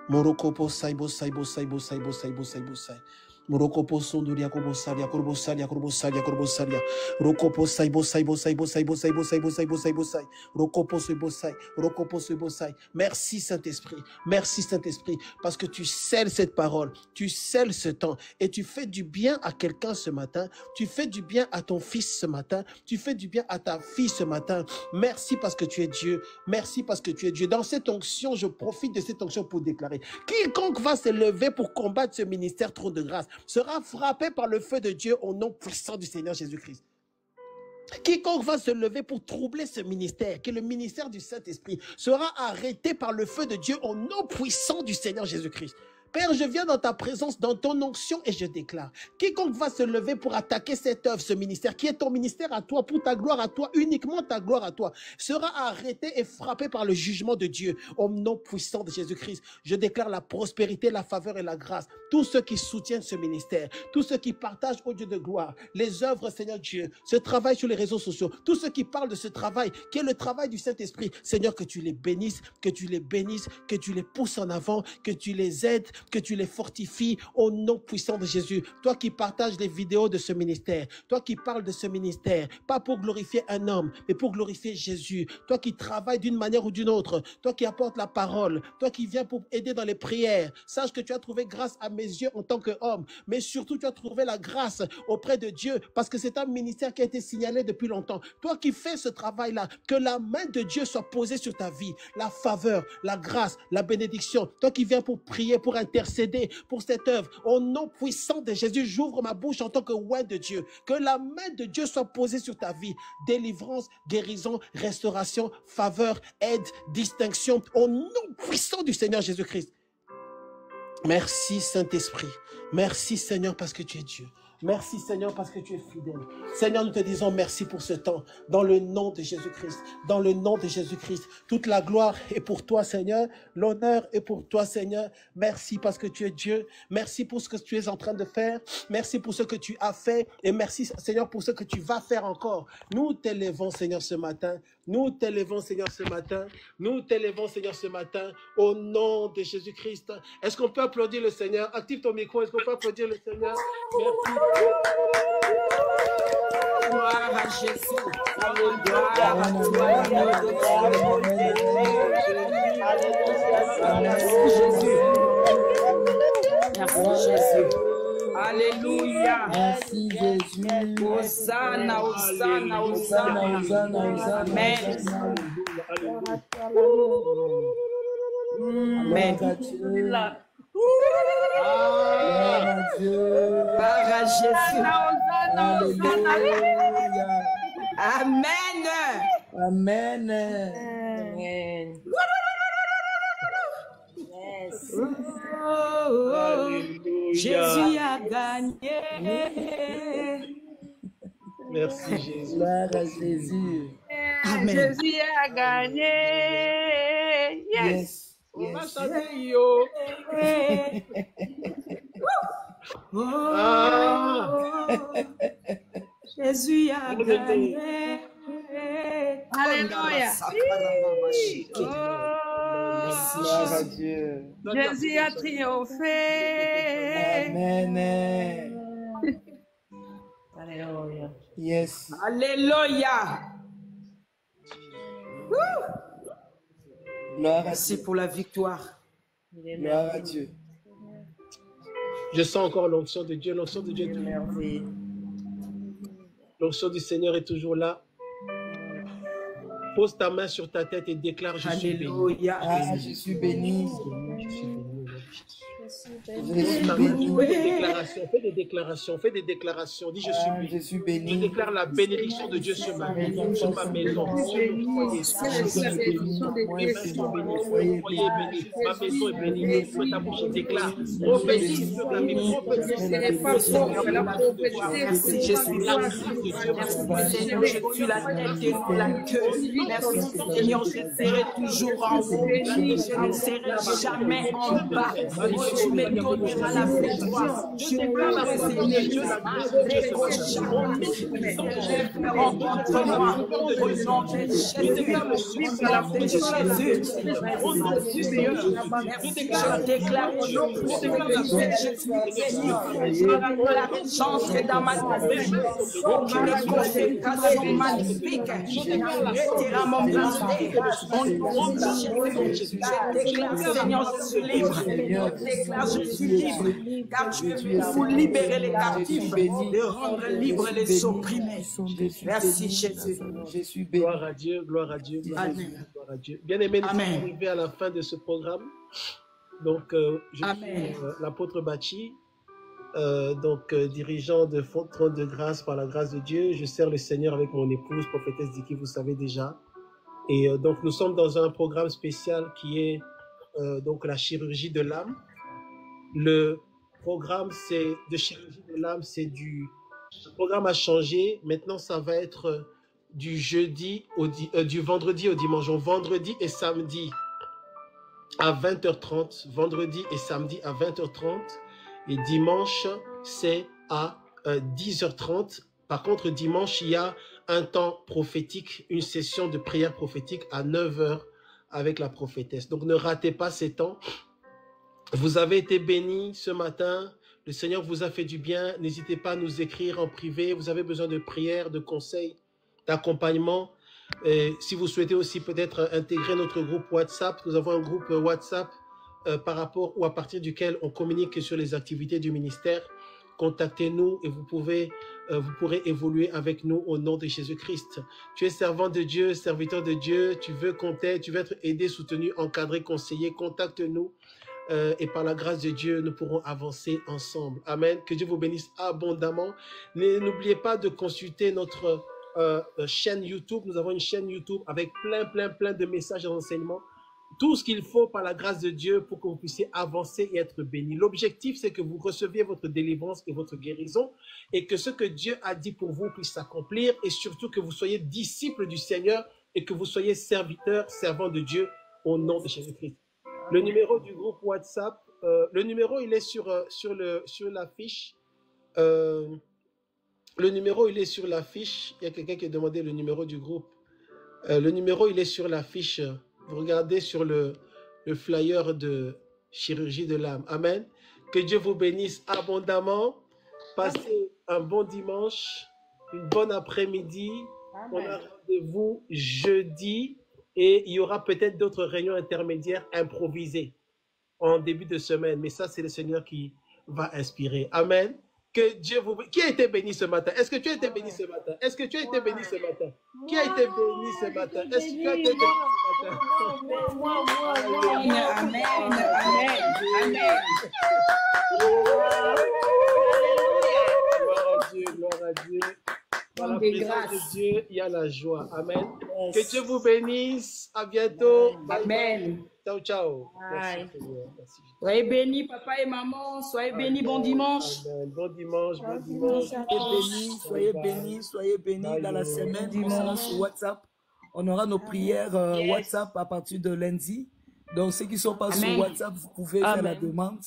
Morokopo saibo saibo saibo saibo saibo saibo saibo. Rokopo sonduria kobosalia korbosalia korbosalia korbosalia rokopo saibo saibo saibo saibo saibo saibo saibo saibo sai rokopo sai. Merci Saint-Esprit, merci Saint-Esprit, parce que tu scelles cette parole, tu scelles ce temps et tu fais du bien à quelqu'un ce matin, tu fais du bien à ton fils ce matin, tu fais du bien à ta fille ce matin. Merci parce que tu es Dieu, merci parce que tu es Dieu. Dans cette onction, je profite de cette onction pour déclarer, quiconque va se lever pour combattre ce ministère trône de grâce sera frappé par le feu de Dieu au nom puissant du Seigneur Jésus-Christ. Quiconque va se lever pour troubler ce ministère, qui est le ministère du Saint-Esprit, sera arrêté par le feu de Dieu au nom puissant du Seigneur Jésus-Christ. Père, je viens dans ta présence, dans ton onction et je déclare, quiconque va se lever pour attaquer cette œuvre, ce ministère, qui est ton ministère à toi, pour ta gloire à toi, uniquement ta gloire à toi, sera arrêté et frappé par le jugement de Dieu, au nom puissant de Jésus-Christ. Je déclare la prospérité, la faveur et la grâce. Tous ceux qui soutiennent ce ministère, tous ceux qui partagent au Dieu de gloire, les œuvres, Seigneur Dieu, ce travail sur les réseaux sociaux, tous ceux qui parlent de ce travail, qui est le travail du Saint-Esprit, Seigneur, que tu les bénisses, que tu les bénisses, que tu les pousses en avant, que tu les aides, que tu les fortifies au nom puissant de Jésus. Toi qui partages les vidéos de ce ministère, toi qui parles de ce ministère, pas pour glorifier un homme, mais pour glorifier Jésus. Toi qui travailles d'une manière ou d'une autre, toi qui apportes la parole, toi qui viens pour aider dans les prières, sache que tu as trouvé grâce à mes yeux en tant qu'homme, mais surtout tu as trouvé la grâce auprès de Dieu parce que c'est un ministère qui a été signalé depuis longtemps. Toi qui fais ce travail-là, que la main de Dieu soit posée sur ta vie, la faveur, la grâce, la bénédiction. Toi qui viens pour prier, pour intercéder pour cette œuvre, au nom puissant de Jésus, j'ouvre ma bouche en tant que oint de Dieu. Que la main de Dieu soit posée sur ta vie. Délivrance, guérison, restauration, faveur, aide, distinction, au nom puissant du Seigneur Jésus-Christ. Merci Saint-Esprit. Merci Seigneur parce que tu es Dieu. Merci Seigneur parce que tu es fidèle. Seigneur, nous te disons merci pour ce temps. Dans le nom de Jésus-Christ. Dans le nom de Jésus-Christ. Toute la gloire est pour toi Seigneur. L'honneur est pour toi Seigneur. Merci parce que tu es Dieu. Merci pour ce que tu es en train de faire. Merci pour ce que tu as fait. Et merci Seigneur pour ce que tu vas faire encore. Nous t'élèvons Seigneur ce matin. Nous t'élevons, Seigneur, ce matin. Nous t'élevons, Seigneur, ce matin, au nom de Jésus-Christ. Est-ce qu'on peut applaudir le Seigneur? Active ton micro. Est-ce qu'on peut applaudir le Seigneur? Merci. Gloire à Jésus. Gloire à toi. Merci Jésus. Alléluia. Merci Jésus. Hosanna, Hosanna, Hosanna. Amen. Amen. Gloire à Jésus. Amen. Amen. Amen. Jésus a gagné. Merci Jésus. Gloire à Jésus. Amen. Jésus a gagné. Yes. On va Yes. chanter yo. Jésus a gagné. Alléluia. Gloire à Dieu. Jésus a triomphé. Amen. Alléluia. Yes. Alléluia. Gloire à Merci Dieu. pour la victoire. Gloire à Dieu. Je sens encore l'onction de Dieu. L'onction de Dieu est toujours là. L'onction du Seigneur est toujours là. Pose ta main sur ta tête et déclare: je suis béni. Alléluia. Ah, je suis béni. Je suis béni. Je suis Ta main, béni. fais des déclarations, fais des déclarations, fais des déclarations. Dis: je suis Ah, béni. je suis Je béni. déclare la bénédiction de Dieu sur ma vie, sur ma maison, sur mon foyer. Mes mains sont bénies, mon foyer est béni, ma maison est bénie. Ouvre ta bouche et déclare. Prophétise sur ta vie, prophétise. Ce n'est pas fort, c'est la prophétie. Merci Jésus. Merci Seigneur, je suis la tête et non la queue. Merci Seigneur, je serai toujours en haut. Je ne serai jamais en bas. Tu me donneras la victoire. Je veux Seigneur, rencontre-moi au nom de Jésus. Merci, je déclare au nom de Jésus. J'entre dans ma vie. Aucune conséquence magnifique. Retire mon ministère. Au nom de Jésus. Je déclare, Seigneur, je suis libre. Je déclare, je suis libre. Car tu es venu pour libérer les captifs, de rendre libres les opprimés. Merci Jésus. Je suis béni. Gloire à Dieu, gloire à Dieu, gloire à Dieu, Amen. gloire à Dieu. Bien aimé, nous sommes Amen. arrivés à la fin de ce programme. Donc, je Amen. suis l'apôtre Bachi, dirigeant de Trône de Grâce par la grâce de Dieu. Je sers le Seigneur avec mon épouse, prophétesse Diki, vous savez déjà. Et donc, nous sommes dans un programme spécial qui est donc la chirurgie de l'âme. Le programme de chirurgie de l'âme, le programme a changé. Maintenant, ça va être du vendredi au dimanche. Donc, vendredi et samedi à 20h30. Vendredi et samedi à 20h30. Et dimanche, c'est à 10h30. Par contre, dimanche, il y a un temps prophétique, une session de prière prophétique à 9h avec la prophétesse. Donc, ne ratez pas ces temps. Vous avez été bénis ce matin. Le Seigneur vous a fait du bien. N'hésitez pas à nous écrire en privé. Vous avez besoin de prières, de conseils, d'accompagnement. Si vous souhaitez aussi peut-être intégrer notre groupe WhatsApp, nous avons un groupe WhatsApp par rapport ou à partir duquel on communique sur les activités du ministère. Contactez-nous et vous pourrez évoluer avec nous au nom de Jésus-Christ. Tu es servant de Dieu, serviteur de Dieu. Tu veux compter, tu veux être aidé, soutenu, encadré, conseillé. Contacte-nous. Et par la grâce de Dieu, nous pourrons avancer ensemble. Amen. Que Dieu vous bénisse abondamment. N'oubliez pas de consulter notre chaîne YouTube. Nous avons une chaîne YouTube avec plein de messages et d'enseignements. Tout ce qu'il faut par la grâce de Dieu pour que vous puissiez avancer et être bénis. L'objectif, c'est que vous receviez votre délivrance et votre guérison et que ce que Dieu a dit pour vous puisse s'accomplir et surtout que vous soyez disciples du Seigneur et que vous soyez serviteurs, servants de Dieu au nom de Jésus-Christ. Le numéro du groupe WhatsApp, le numéro, il est sur l'affiche. Le numéro, il est sur l'affiche. Il y a quelqu'un qui a demandé le numéro du groupe. Le numéro, il est sur l'affiche. Vous regardez sur le flyer de chirurgie de l'âme. Amen. Que Dieu vous bénisse abondamment. Passez un bon dimanche, une bonne après-midi. On a rendez-vous jeudi et il y aura peut-être d'autres réunions intermédiaires improvisées en début de semaine. Mais ça, c'est le Seigneur qui va inspirer. Amen. Que Dieu vous... Qui a été béni ce matin? Est-ce que tu as été béni ce matin? Est-ce que tu as été béni ce matin? Qui a été béni ce matin? Est-ce que tu as été béni ce matin? Amen. Amen. Amen. Gloire à Dieu, gloire à Dieu. Dans la présence de Dieu, il y a la joie. Amen. Que Dieu vous bénisse. À bientôt. Amen. Ciao, ciao. Merci, Seigneur. Merci. Soyez bénis, papa et maman. Soyez bénis, bon dimanche. Amen. Bon dimanche, bon dimanche. Soyez bénis dans la semaine. On sera sur WhatsApp. On aura nos prières WhatsApp à partir de lundi. Donc, ceux qui ne sont pas sur WhatsApp, vous pouvez faire la demande.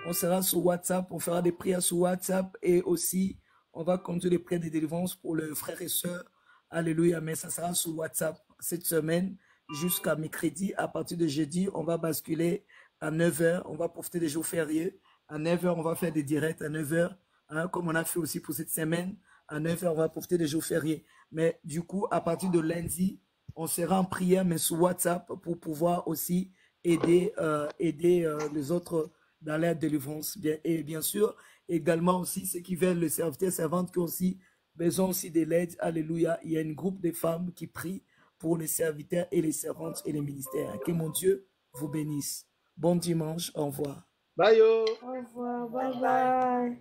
On sera sur WhatsApp. On fera des prières sur WhatsApp. Et aussi, on va conduire les prières de délivrance pour les frères et sœurs. Alléluia. Mais ça sera sur WhatsApp cette semaine jusqu'à mercredi. À partir de jeudi, on va basculer à 9h. On va profiter des jours fériés. À 9h, on va faire des directs à 9h. Hein, comme on a fait aussi pour cette semaine. À 9h, on va profiter des jours fériés. Mais du coup, à partir de lundi, on sera en prière, mais sur WhatsApp pour pouvoir aussi aider les autres dans leur délivrance. Et bien sûr, également aussi ceux qui veulent, les serviteurs et servantes qui ont aussi besoin aussi de l'aide. Alléluia. Il y a un groupe de femmes qui prient pour les serviteurs et les servantes et les ministères. Que mon Dieu vous bénisse. Bon dimanche. Au revoir. Bye. Au revoir. Bye bye.